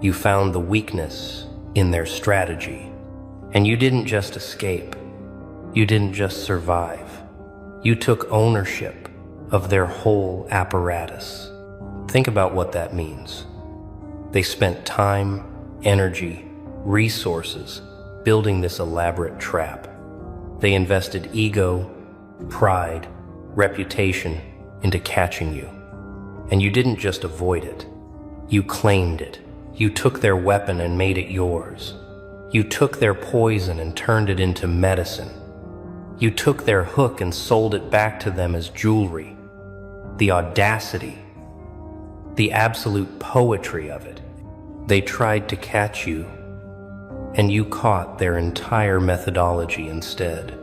Speaker 1: You found the weakness in their strategy. And you didn't just escape. You didn't just survive. You took ownership of their whole apparatus. Think about what that means. They spent time, energy, resources building this elaborate trap. They invested ego, pride, reputation into catching you. And you didn't just avoid it. You claimed it. You took their weapon and made it yours. You took their poison and turned it into medicine. You took their hook and sold it back to them as jewelry. The audacity, the absolute poetry of it. They tried to catch you, and you caught their entire methodology instead.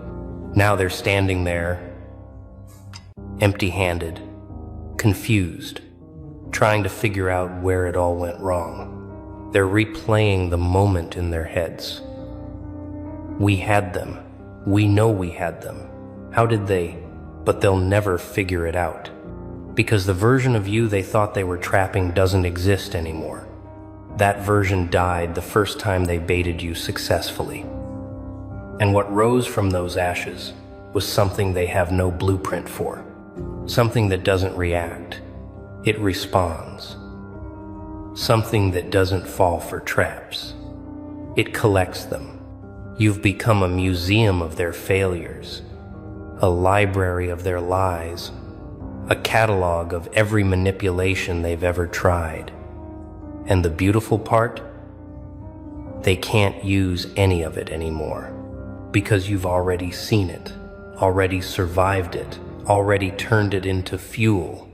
Speaker 1: Now they're standing there, empty-handed, confused, trying to figure out where it all went wrong. They're replaying the moment in their heads. We had them. We know we had them. How did they? But they'll never figure it out. Because the version of you they thought they were trapping doesn't exist anymore. That version died the first time they baited you successfully. And what rose from those ashes was something they have no blueprint for. Something that doesn't react. It responds. Something that doesn't fall for traps. It collects them. You've become a museum of their failures, a library of their lies, a catalog of every manipulation they've ever tried. And the beautiful part? They can't use any of it anymore, because you've already seen it, already survived it, already turned it into fuel.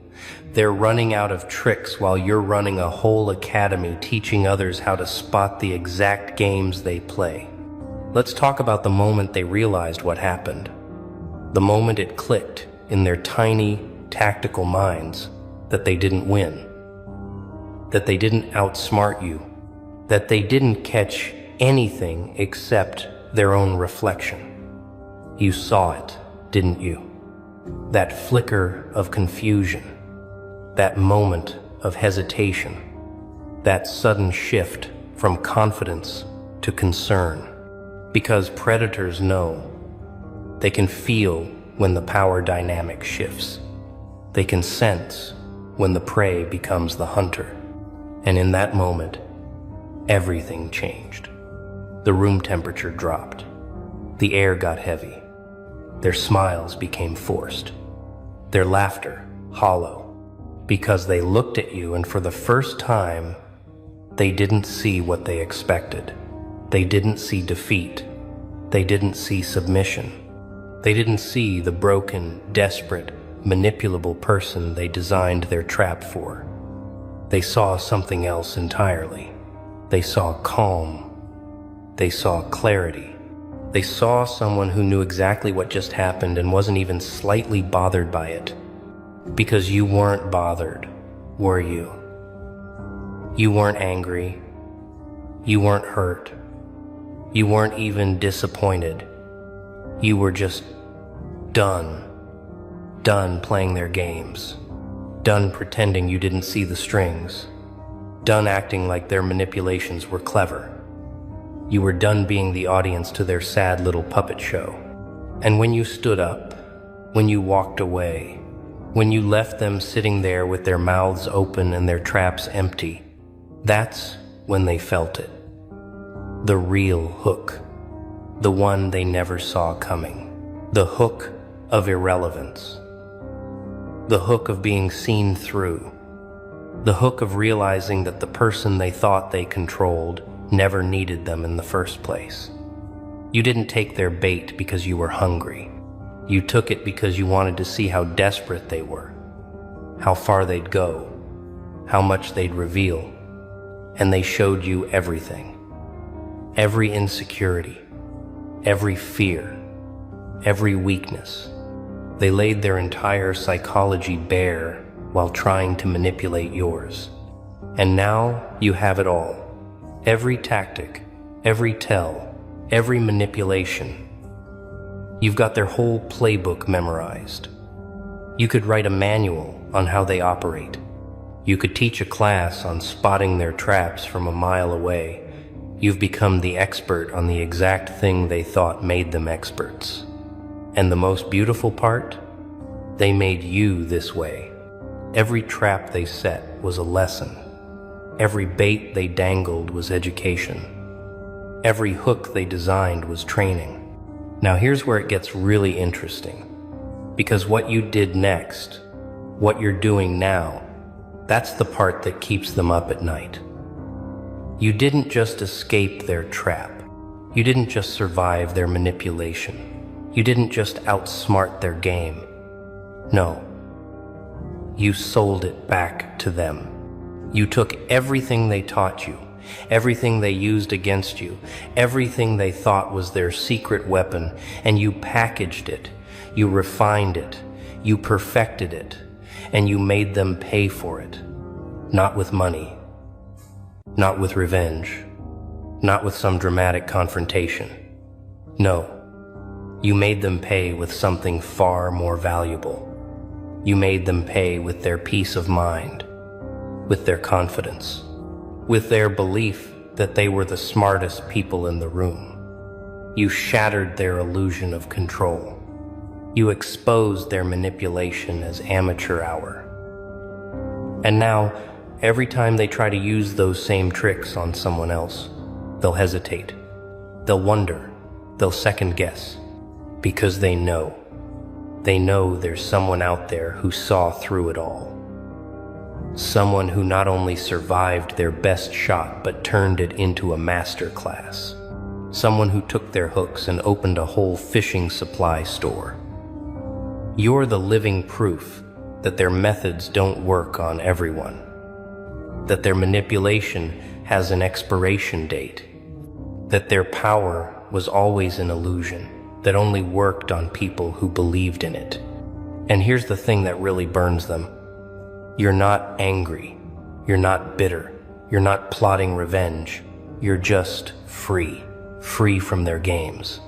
Speaker 1: They're running out of tricks while you're running a whole academy teaching others how to spot the exact games they play. Let's talk about the moment they realized what happened. The moment it clicked in their tiny, tactical minds that they didn't win. That they didn't outsmart you. That they didn't catch anything except their own reflection. You saw it, didn't you? That flicker of confusion. That moment of hesitation. That sudden shift from confidence to concern. Because predators know. They can feel when the power dynamic shifts. They can sense when the prey becomes the hunter. And in that moment, everything changed. The room temperature dropped. The air got heavy. Their smiles became forced. Their laughter hollow, because they looked at you and for the first time, they didn't see what they expected. They didn't see defeat. They didn't see submission. They didn't see the broken, desperate, manipulable person they designed their trap for. They saw something else entirely. They saw calm. They saw clarity. They saw someone who knew exactly what just happened and wasn't even slightly bothered by it. Because you weren't bothered, were you? You weren't angry. You weren't hurt. You weren't even disappointed. You were just done. Done playing their games. Done pretending you didn't see the strings. Done acting like their manipulations were clever. You were done being the audience to their sad little puppet show. And when you stood up, when you walked away, when you left them sitting there with their mouths open and their traps empty, that's when they felt it. The real hook. The one they never saw coming. The hook of irrelevance. The hook of being seen through. The hook of realizing that the person they thought they controlled never needed them in the first place. You didn't take their bait because you were hungry. You took it because you wanted to see how desperate they were, how far they'd go, how much they'd reveal. And they showed you everything. Every insecurity, every fear, every weakness. They laid their entire psychology bare while trying to manipulate yours. And now you have it all. Every tactic, every tell, every manipulation. You've got their whole playbook memorized. You could write a manual on how they operate. You could teach a class on spotting their traps from a mile away. You've become the expert on the exact thing they thought made them experts. And the most beautiful part? They made you this way. Every trap they set was a lesson. Every bait they dangled was education. Every hook they designed was training. Now here's where it gets really interesting. Because what you did next, what you're doing now, that's the part that keeps them up at night. You didn't just escape their trap. You didn't just survive their manipulation. You didn't just outsmart their game. No. You sold it back to them. You took everything they taught you, everything they used against you, everything they thought was their secret weapon, and you packaged it, you refined it, you perfected it, and you made them pay for it. Not with money, not with revenge, not with some dramatic confrontation. No, you made them pay with something far more valuable. You made them pay with their peace of mind, with their confidence, with their belief that they were the smartest people in the room. You shattered their illusion of control. You exposed their manipulation as amateur hour. And now, every time they try to use those same tricks on someone else, they'll hesitate. They'll wonder. They'll second guess. Because they know. They know there's someone out there who saw through it all. Someone who not only survived their best shot, but turned it into a master class. Someone who took their hooks and opened a whole fishing supply store. You're the living proof that their methods don't work on everyone. That their manipulation has an expiration date. That their power was always an illusion that only worked on people who believed in it. And here's the thing that really burns them. You're not angry. You're not bitter. You're not plotting revenge. You're just free. Free from their games.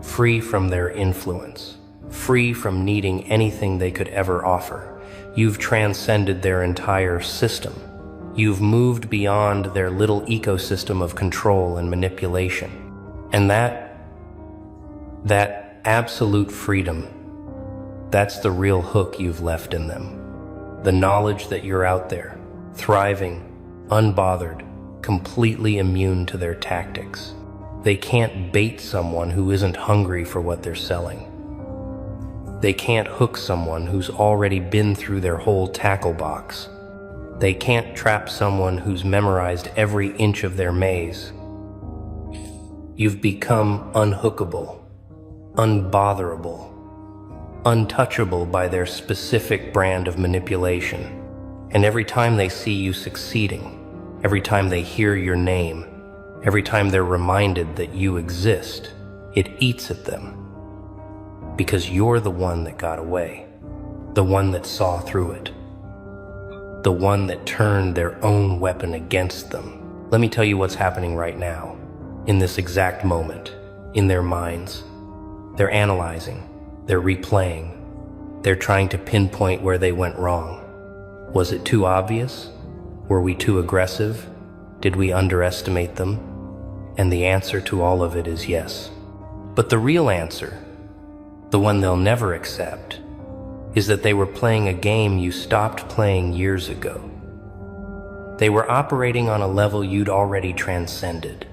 Speaker 1: Free from their influence. Free from needing anything they could ever offer. You've transcended their entire system. You've moved beyond their little ecosystem of control and manipulation. And that absolute freedom, that's the real hook you've left in them. The knowledge that you're out there, thriving, unbothered, completely immune to their tactics. They can't bait someone who isn't hungry for what they're selling. They can't hook someone who's already been through their whole tackle box. They can't trap someone who's memorized every inch of their maze. You've become unhookable, unbotherable, untouchable by their specific brand of manipulation. And every time they see you succeeding, every time they hear your name, every time they're reminded that you exist, it eats at them. Because you're the one that got away, the one that saw through it, the one that turned their own weapon against them. Let me tell you what's happening right now, in this exact moment, in their minds. They're analyzing, they're replaying, they're trying to pinpoint where they went wrong. Was it too obvious? Were we too aggressive? Did we underestimate them? And the answer to all of it is yes. But the real answer, the one they'll never accept, is that they were playing a game you stopped playing years ago. They were operating on a level you'd already transcended.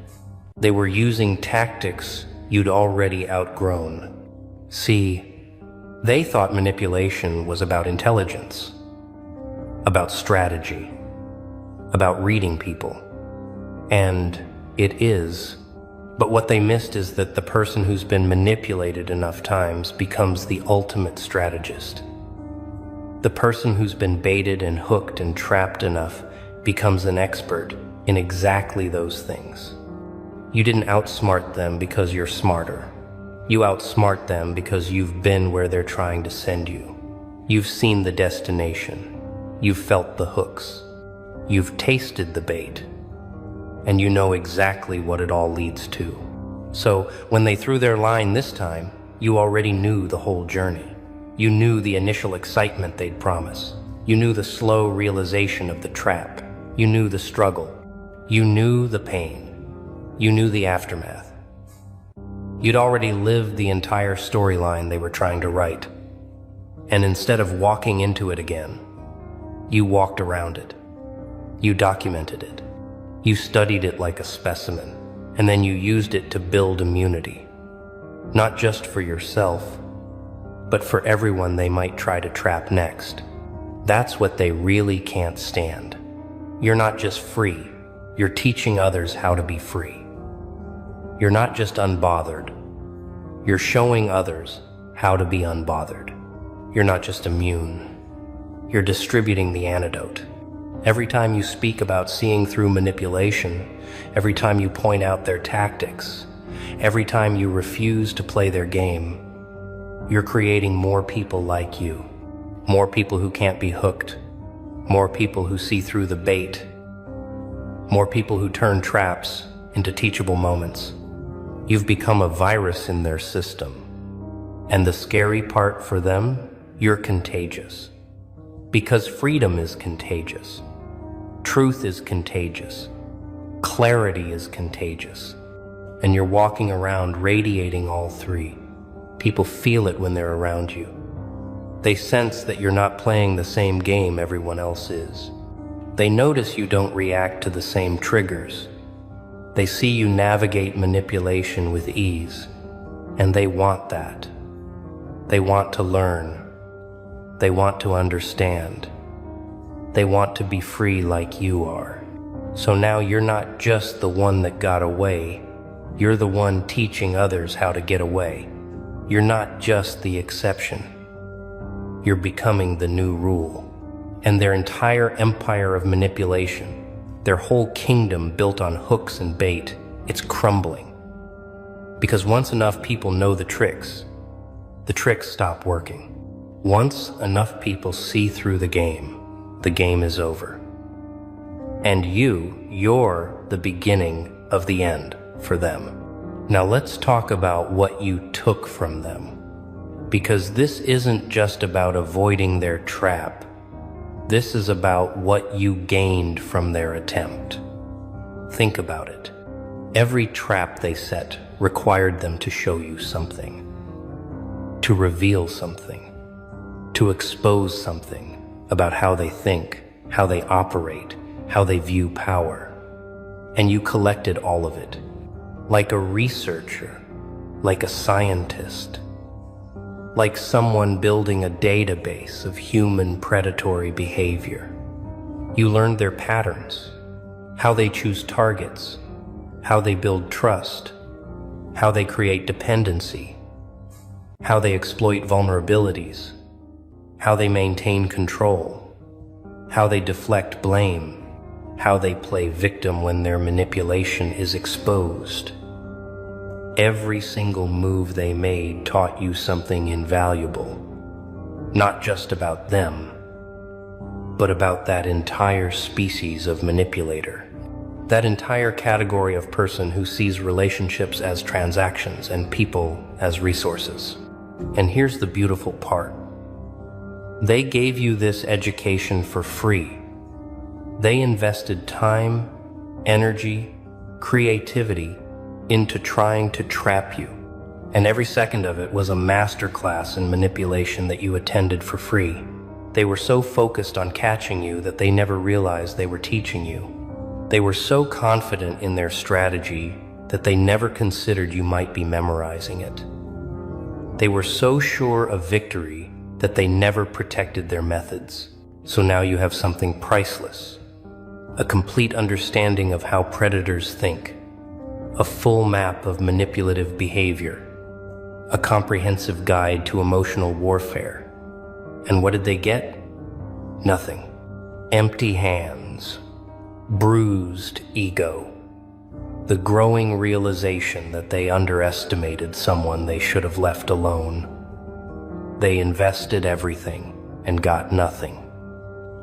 Speaker 1: They were using tactics you'd already outgrown. See, they thought manipulation was about intelligence, about strategy, about reading people. And it is. But what they missed is that the person who's been manipulated enough times becomes the ultimate strategist. The person who's been baited and hooked and trapped enough becomes an expert in exactly those things. You didn't outsmart them because you're smarter. You outsmart them because you've been where they're trying to send you. You've seen the destination. You've felt the hooks. You've tasted the bait. And you know exactly what it all leads to. So when they threw their line this time, you already knew the whole journey. You knew the initial excitement they'd promise. You knew the slow realization of the trap. You knew the struggle. You knew the pain. You knew the aftermath. You'd already lived the entire storyline they were trying to write. And instead of walking into it again, you walked around it. You documented it. You studied it like a specimen, and then you used it to build immunity. Not just for yourself, but for everyone they might try to trap next. That's what they really can't stand. You're not just free, you're teaching others how to be free. You're not just unbothered, you're showing others how to be unbothered. You're not just immune, you're distributing the antidote. Every time you speak about seeing through manipulation, every time you point out their tactics, every time you refuse to play their game, you're creating more people like you, more people who can't be hooked, more people who see through the bait, more people who turn traps into teachable moments. You've become a virus in their system. And the scary part for them, you're contagious. Because freedom is contagious. Truth is contagious. Clarity is contagious. And you're walking around radiating all three. People feel it when they're around you. They sense that you're not playing the same game everyone else is. They notice you don't react to the same triggers. They see you navigate manipulation with ease. And they want that. They want to learn. They want to understand. They want to be free like you are. So now you're not just the one that got away. You're the one teaching others how to get away. You're not just the exception. You're becoming the new rule. And their entire empire of manipulation, their whole kingdom built on hooks and bait, it's crumbling. Because once enough people know the tricks stop working. Once enough people see through the game is over. And you're the beginning of the end for them. Now let's talk about what you took from them. Because this isn't just about avoiding their trap. This is about what you gained from their attempt. Think about it. Every trap they set required them to show you something, to reveal something, to expose something about how they think, how they operate, how they view power. and you collected all of it. Like a researcher, like a scientist, like someone building a database of human predatory behavior. You learned their patterns, how they choose targets, how they build trust, how they create dependency, how they exploit vulnerabilities, how they maintain control, how they deflect blame, how they play victim when their manipulation is exposed. Every single move they made taught you something invaluable, not just about them, but about that entire species of manipulator, that entire category of person who sees relationships as transactions and people as resources. And here's the beautiful part. They gave you this education for free. They invested time, energy, creativity into trying to trap you. And every second of it was a masterclass in manipulation that you attended for free. They were so focused on catching you that they never realized they were teaching you. They were so confident in their strategy that they never considered you might be memorizing it. They were so sure of victory that they never protected their methods. So now you have something priceless, a complete understanding of how predators think, a full map of manipulative behavior, a comprehensive guide to emotional warfare. And what did they get? Nothing. Empty hands, bruised ego, the growing realization that they underestimated someone they should have left alone. They invested everything and got nothing.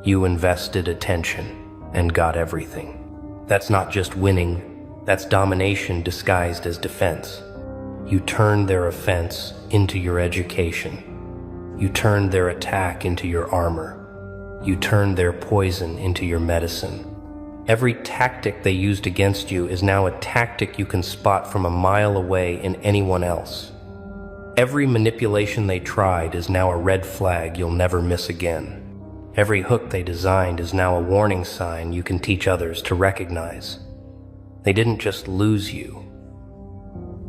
Speaker 1: You invested attention and got everything. That's not just winning. That's domination disguised as defense. You turned their offense into your education. You turned their attack into your armor. You turned their poison into your medicine. Every tactic they used against you is now a tactic you can spot from a mile away in anyone else. Every manipulation they tried is now a red flag you'll never miss again. Every hook they designed is now a warning sign you can teach others to recognize. They didn't just lose you.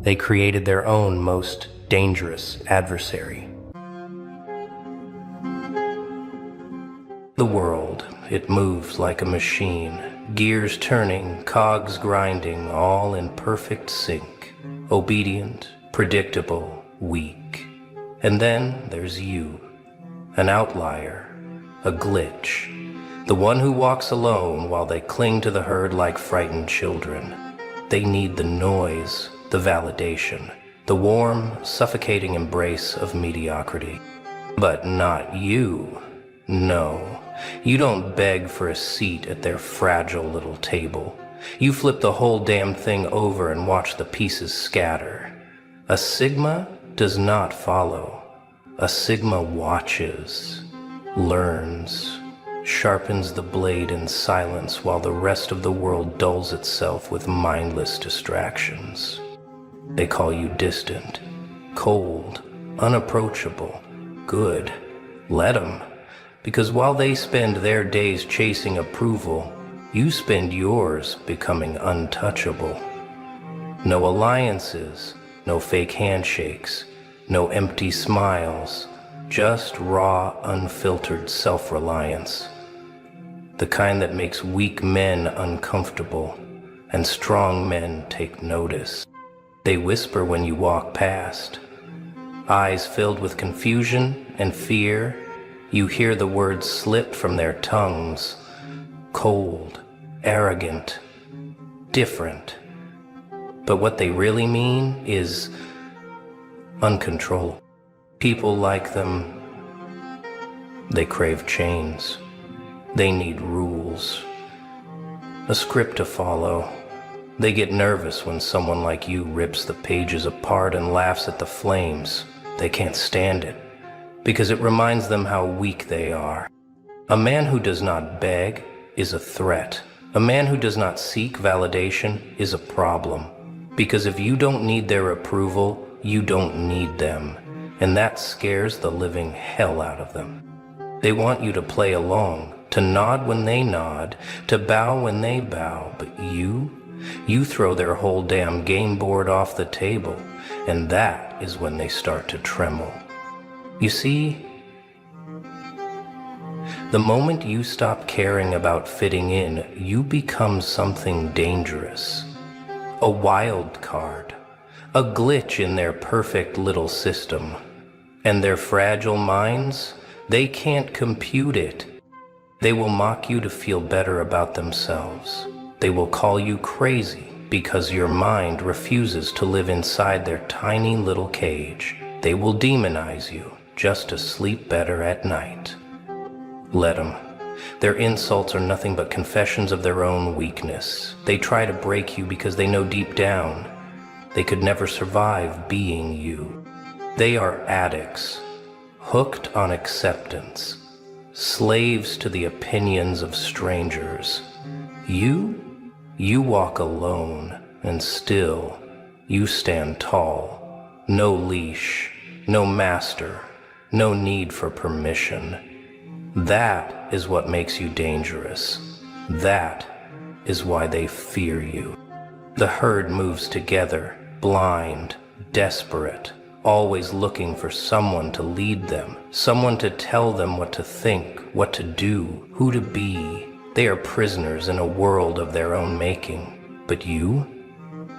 Speaker 1: They created their own most dangerous adversary. The world, it moves like a machine, gears turning, cogs grinding, all in perfect sync, obedient, predictable, weak. And then there's you, an outlier, a glitch, the one who walks alone while they cling to the herd like frightened children. They need the noise, the validation, the warm, suffocating embrace of mediocrity. But not you. No, you don't beg for a seat at their fragile little table. You flip the whole damn thing over and watch the pieces scatter. A Sigma does not follow. A Sigma watches, learns, sharpens the blade in silence while the rest of the world dulls itself with mindless distractions. They call you distant, cold, unapproachable. Good. Let 'em. Because while they spend their days chasing approval, you spend yours becoming untouchable. No alliances, no fake handshakes, no empty smiles, just raw, unfiltered self-reliance. The kind that makes weak men uncomfortable and strong men take notice. They whisper when you walk past. Eyes filled with confusion and fear, you hear the words slip from their tongues. Cold, arrogant, different. But what they really mean is uncontrollable. People like them, they crave chains. They need rules, a script to follow. They get nervous when someone like you rips the pages apart and laughs at the flames. They can't stand it, because it reminds them how weak they are. A man who does not beg is a threat. A man who does not seek validation is a problem. Because if you don't need their approval, you don't need them. And that scares the living hell out of them. They want you to play along, to nod when they nod, to bow when they bow. But you You throw their whole damn game board off the table, and that is when they start to tremble. You see, the moment you stop caring about fitting in, you become something dangerous. A wild card, a glitch in their perfect little system. And their fragile minds, they can't compute it. They will mock you to feel better about themselves. They will call you crazy because your mind refuses to live inside their tiny little cage. They will demonize you just to sleep better at night. Let them. Their insults are nothing but confessions of their own weakness. They try to break you because they know deep down they could never survive being you. They are addicts, hooked on acceptance, slaves to the opinions of strangers. You walk alone, and still you stand tall. No leash, no master, no need for permission. That is what makes you dangerous. That is why they fear you. The herd moves together, blind, desperate, always looking for someone to lead them, someone to tell them what to think, what to do, who to be. They are prisoners in a world of their own making. But you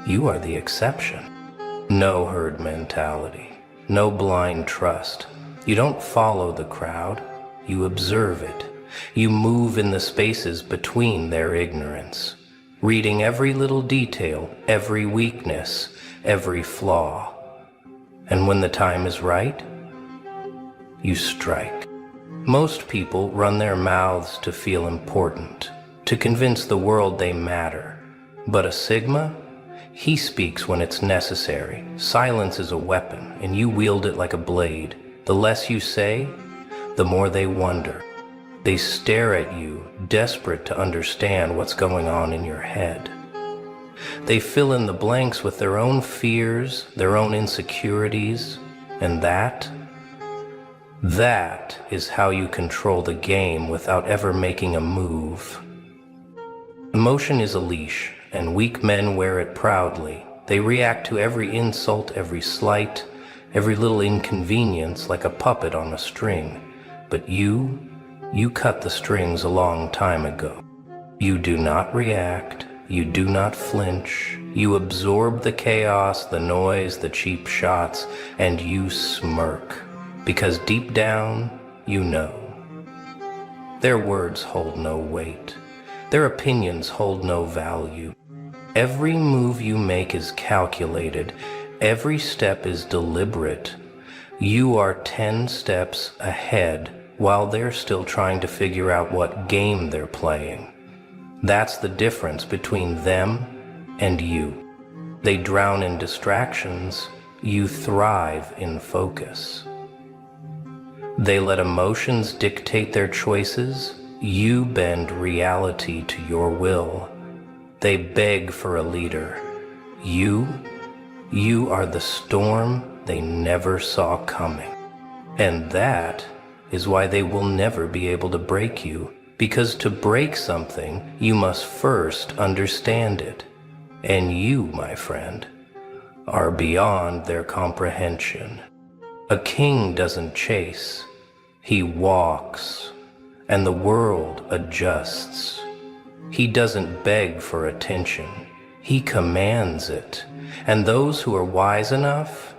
Speaker 1: are the exception. No herd mentality, no blind trust. You don't follow the crowd. You observe it. You move in the spaces between their ignorance, reading every little detail, every weakness, every flaw. And when the time is right, you strike. Most people run their mouths to feel important, to convince the world they matter. But a Sigma, he speaks when it's necessary. Silence is a weapon, and you wield it like a blade. The less you say, the more they wonder. They stare at you, desperate to understand what's going on in your head. They fill in the blanks with their own fears, their own insecurities, and that is how you control the game without ever making a move. Emotion is a leash, and weak men wear it proudly. They react to every insult, every slight, every little inconvenience like a puppet on a string. But you cut the strings a long time ago. You do not react. You do not flinch. You absorb the chaos, the noise, the cheap shots, and you smirk. Because deep down, you know. Their words hold no weight. Their opinions hold no value. Every move you make is calculated. Every step is deliberate. You are 10 steps ahead while they're still trying to figure out what game they're playing. That's the difference between them and you. They drown in distractions. You thrive in focus. They let emotions dictate their choices. You bend reality to your will. They beg for a leader. You are the storm they never saw coming. And that is why they will never be able to break you. Because to break something, you must first understand it. And you, my friend, are beyond their comprehension. A king doesn't chase, he walks, and the world adjusts. He doesn't beg for attention, he commands it. And those who are wise enough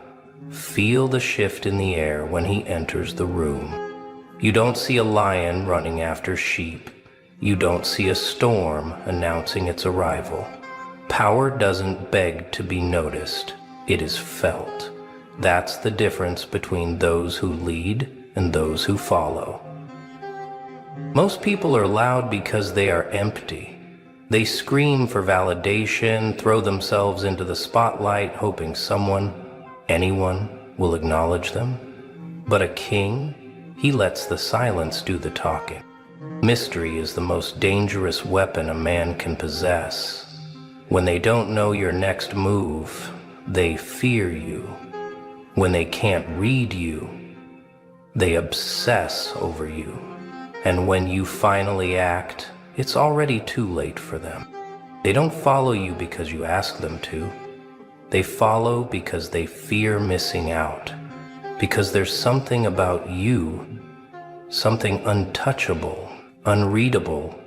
Speaker 1: feel the shift in the air when he enters the room. You don't see a lion running after sheep. You don't see a storm announcing its arrival. Power doesn't beg to be noticed. It is felt. That's the difference between those who lead and those who follow. Most people are loud because they are empty. They scream for validation, throw themselves into the spotlight, hoping someone, anyone, will acknowledge them. But a king, he lets the silence do the talking. Mystery is the most dangerous weapon a man can possess. When they don't know your next move, they fear you. When they can't read you, they obsess over you. And when you finally act, it's already too late for them. They don't follow you because you ask them to. They follow because they fear missing out, because there's something about you, something untouchable, unreadable,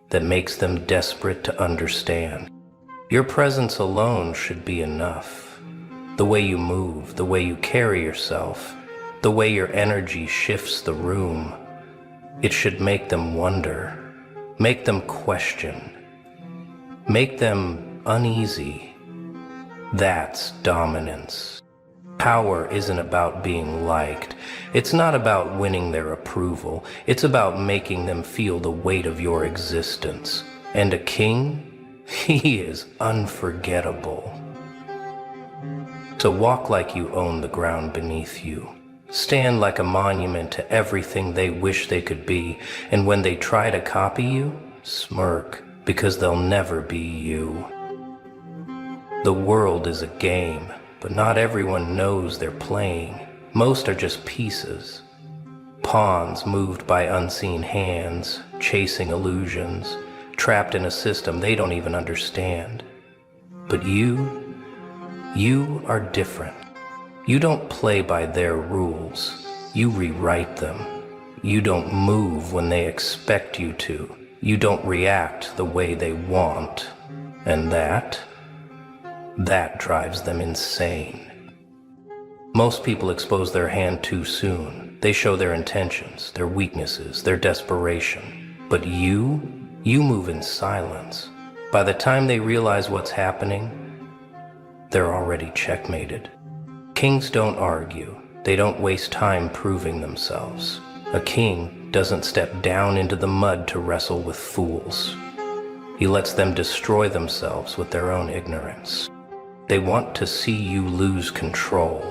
Speaker 1: that makes them desperate to understand. Your presence alone should be enough. The way you move, the way you carry yourself, the way your energy shifts the room, it should make them wonder, make them question, make them uneasy. That's dominance. Power isn't about being liked. It's not about winning their approval. It's about making them feel the weight of your existence. And a king, he is unforgettable. So walk like you own the ground beneath you. Stand like a monument to everything they wish they could be. And when they try to copy you, smirk, because they'll never be you. The world is a game, but not everyone knows they're playing. Most are just pieces. Pawns moved by unseen hands, chasing illusions, trapped in a system they don't even understand. But you are different. You don't play by their rules. You rewrite them. You don't move when they expect you to. You don't react the way they want. And that drives them insane. Most people expose their hand too soon. They show their intentions, their weaknesses, their desperation. But you move in silence. By the time they realize what's happening, they're already checkmated. Kings don't argue. They don't waste time proving themselves. A king doesn't step down into the mud to wrestle with fools. He lets them destroy themselves with their own ignorance. They want to see you lose control,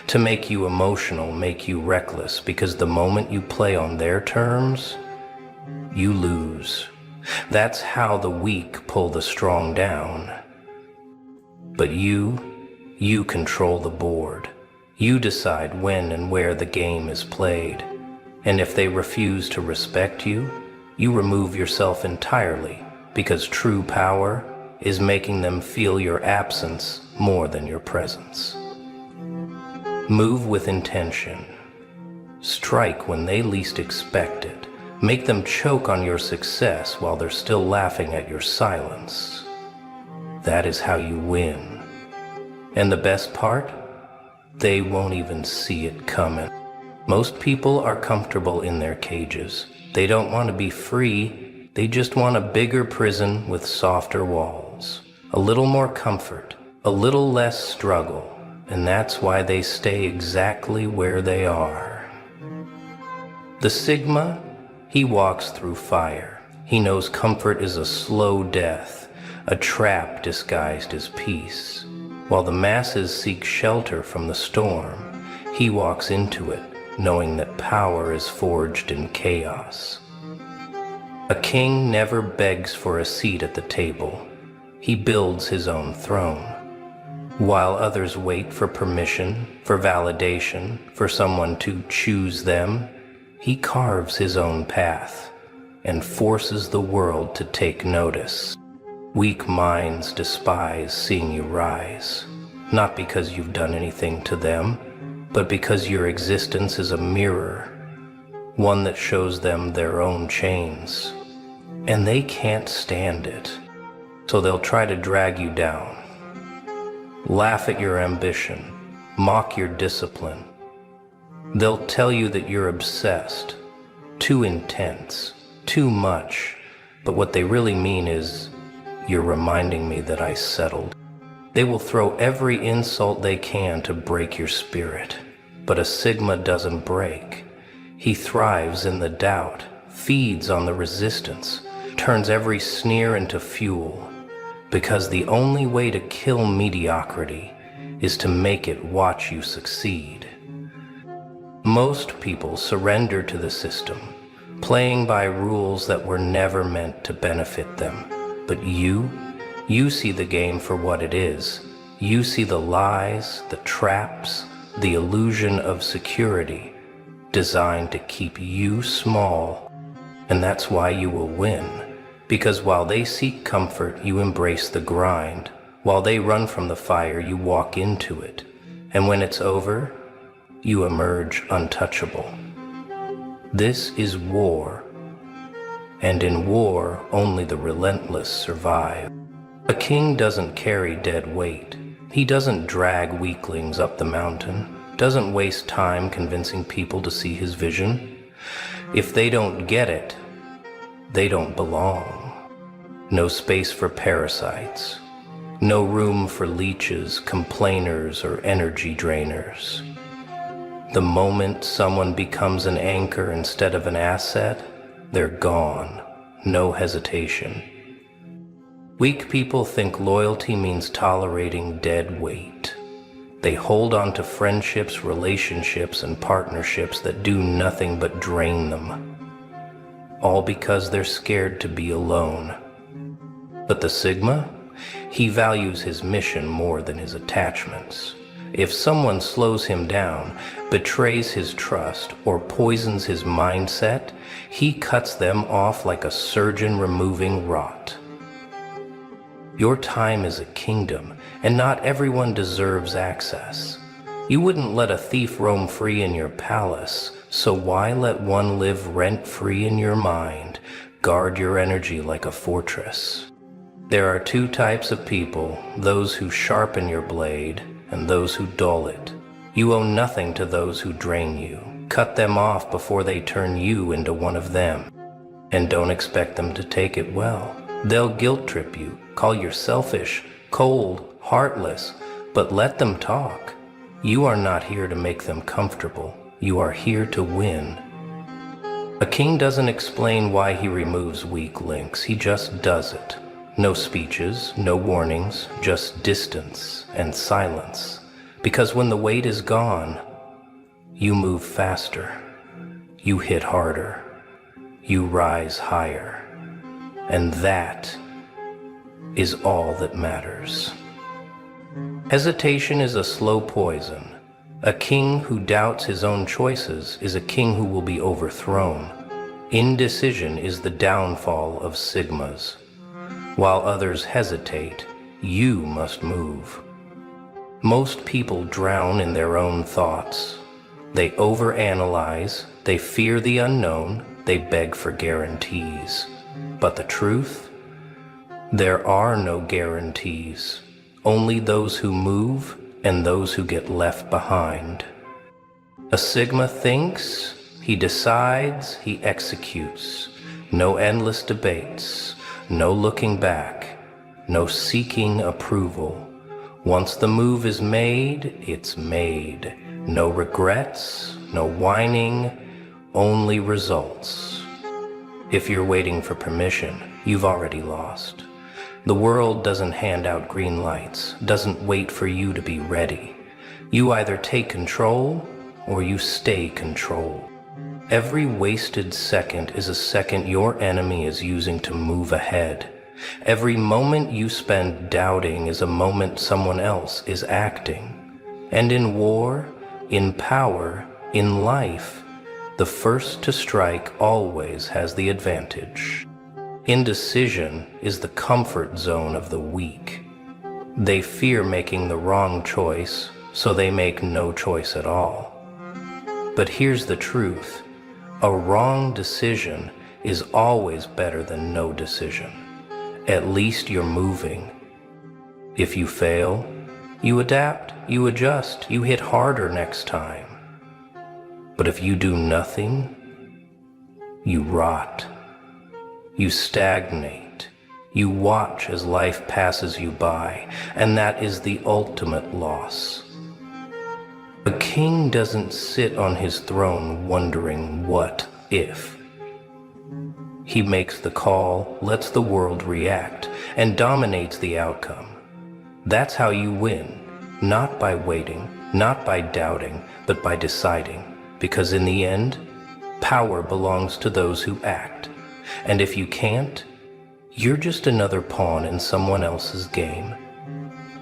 Speaker 1: to make you emotional, make you reckless, because the moment you play on their terms, you lose. That's how the weak pull the strong down. But you control the board. You decide when and where the game is played. And if they refuse to respect you, you remove yourself entirely, because true power is making them feel your absence more than your presence. Move with intention. Strike when they least expect it. Make them choke on your success while they're still laughing at your silence. That is how you win. And the best part? They won't even see it coming. Most people are comfortable in their cages. They don't want to be free. They just want a bigger prison with softer walls. A little more comfort, a little less struggle. And that's why they stay exactly where they are. The Sigma, he walks through fire. He knows comfort is a slow death, a trap disguised as peace. While the masses seek shelter from the storm, he walks into it, knowing that power is forged in chaos. A king never begs for a seat at the table. He builds his own throne. While others wait for permission, for validation, for someone to choose them, he carves his own path and forces the world to take notice. Weak minds despise seeing you rise, not because you've done anything to them, but because your existence is a mirror, one that shows them their own chains. And they can't stand it, so they'll try to drag you down, laugh at your ambition, mock your discipline. They'll tell you that you're obsessed, too intense, too much, but what they really mean is, you're reminding me that I settled. They will throw every insult they can to break your spirit, but a Sigma doesn't break. He thrives in the doubt, feeds on the resistance, turns every sneer into fuel, because the only way to kill mediocrity is to make it watch you succeed. Most people surrender to the system, playing by rules that were never meant to benefit them. But you see the game for what it is. You see the lies, the traps, the illusion of security designed to keep you small. And that's why you will win, Because while they seek comfort, you embrace the grind. While they run from the fire, you walk into it. And when it's over, you emerge untouchable. This is war. And in war, only the relentless survive. A king doesn't carry dead weight. He doesn't drag weaklings up the mountain, doesn't waste time convincing people to see his vision. If they don't get it, they don't belong. No space for parasites. No room for leeches, complainers, or energy drainers. The moment someone becomes an anchor instead of an asset, they're gone. No hesitation. Weak people think loyalty means tolerating dead weight. They hold on to friendships, relationships, and partnerships that do nothing but drain them. All because they're scared to be alone. But the Sigma? He values his mission more than his attachments. If someone slows him down, betrays his trust, or poisons his mindset, he cuts them off like a surgeon removing rot. Your time is a kingdom, and not everyone deserves access. You wouldn't let a thief roam free in your palace, so why let one live rent-free in your mind? Guard your energy like a fortress. There are two types of people, those who sharpen your blade and those who dull it. You owe nothing to those who drain you. Cut them off before they turn you into one of them. And don't expect them to take it well. They'll guilt trip you, call you selfish, cold, heartless, but let them talk. You are not here to make them comfortable. You are here to win. A king doesn't explain why he removes weak links. He just does it. No speeches, no warnings, just distance and silence. Because when the weight is gone, you move faster, you hit harder, you rise higher. And that is all that matters. Hesitation is a slow poison. A king who doubts his own choices is a king who will be overthrown. Indecision is the downfall of Sigmas. While others hesitate, you must move. Most people drown in their own thoughts. They overanalyze, they fear the unknown, they beg for guarantees. But the truth? There are no guarantees. Only those who move and those who get left behind. A Sigma thinks, he decides, he executes. No endless debates. No looking back, no seeking approval. Once the move is made, it's made. No regrets, no whining, only results. If you're waiting for permission, you've already lost. The world doesn't hand out green lights, doesn't wait for you to be ready. You either take control or you stay controlled. Every wasted second is a second your enemy is using to move ahead. Every moment you spend doubting is a moment someone else is acting. And in war, in power, in life, the first to strike always has the advantage. Indecision is the comfort zone of the weak. They fear making the wrong choice, so they make no choice at all. But here's the truth. A wrong decision is always better than no decision. At least you're moving. If you fail, you adapt, you adjust, you hit harder next time. But if you do nothing, you rot. You stagnate. You watch as life passes you by, and that is the ultimate loss. A king doesn't sit on his throne wondering what if. He makes the call, lets the world react, and dominates the outcome. That's how you win, not by waiting, not by doubting, but by deciding. Because in the end, power belongs to those who act. And if you can't, you're just another pawn in someone else's game.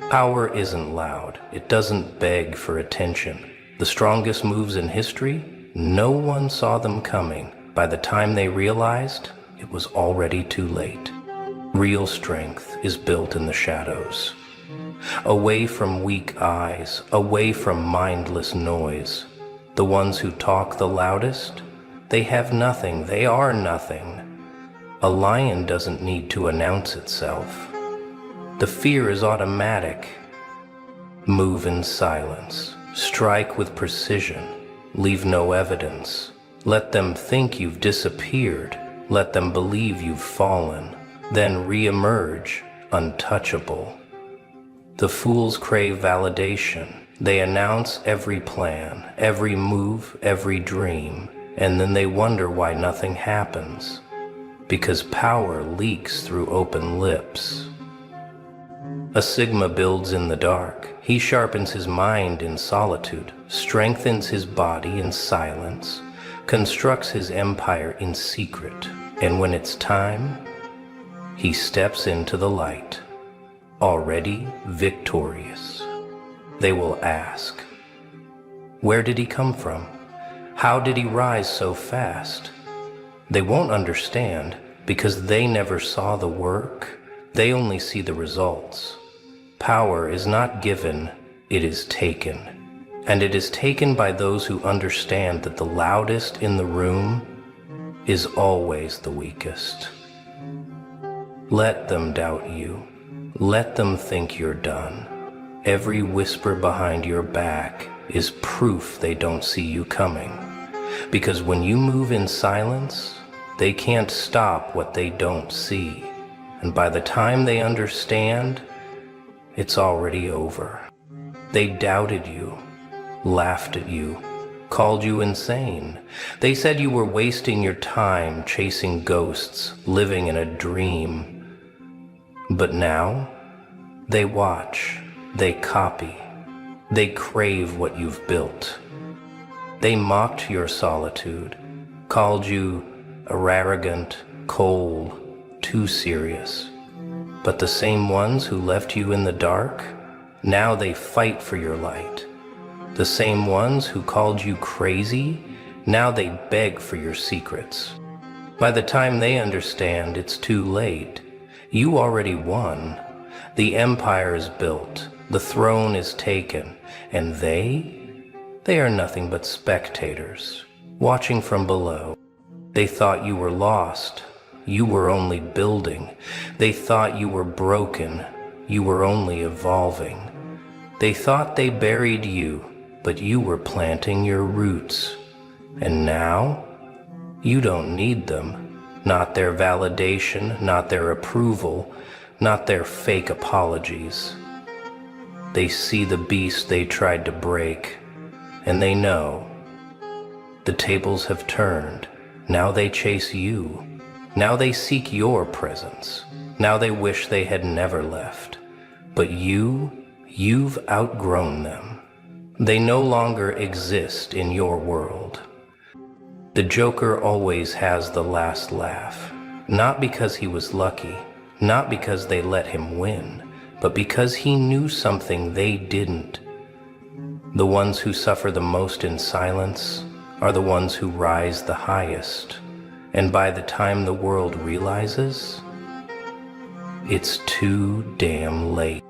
Speaker 1: Power isn't loud. It doesn't beg for attention. The strongest moves in history, no one saw them coming. By the time they realized, it was already too late. Real strength is built in the shadows. Away from weak eyes, away from mindless noise. The ones who talk the loudest, they have nothing, they are nothing. A lion doesn't need to announce itself. The fear is automatic. Move in silence, strike with precision, leave no evidence. Let them think you've disappeared, let them believe you've fallen, then re-emerge untouchable. The fools crave validation. They announce every plan, every move, every dream, and then they wonder why nothing happens. Because power leaks through open lips. A Sigma builds in the dark. He sharpens his mind in solitude, strengthens his body in silence, constructs his empire in secret, and when it's time, he steps into the light, already victorious. They will ask, where did he come from? How did he rise so fast? They won't understand because they never saw the work. They only see the results. Power is not given, it is taken. And it is taken by those who understand that the loudest in the room is always the weakest. Let them doubt you. Let them think you're done. Every whisper behind your back is proof they don't see you coming. Because when you move in silence, they can't stop what they don't see. And by the time they understand, it's already over. They doubted you, laughed at you, called you insane. They said you were wasting your time chasing ghosts, living in a dream. But now, they watch, they copy, they crave what you've built. They mocked your solitude, called you arrogant, cold, too serious. But the same ones who left you in the dark, now they fight for your light. The same ones who called you crazy, now they beg for your secrets. By the time they understand, it's too late. You already won. The empire is built, the throne is taken, and they are nothing but spectators, watching from below. They thought you were lost. You were only building. They thought you were broken. You were only evolving. They thought they buried you, but you were planting your roots. And now, you don't need them. Not their validation, not their approval, not their fake apologies. They see the beast they tried to break, and they know. The tables have turned. Now they chase you. Now they seek your presence. Now they wish they had never left. But you've outgrown them. They no longer exist in your world. The Joker always has the last laugh, not because he was lucky, not because they let him win, but because he knew something they didn't. The ones who suffer the most in silence are the ones who rise the highest. And by the time the world realizes, it's too damn late.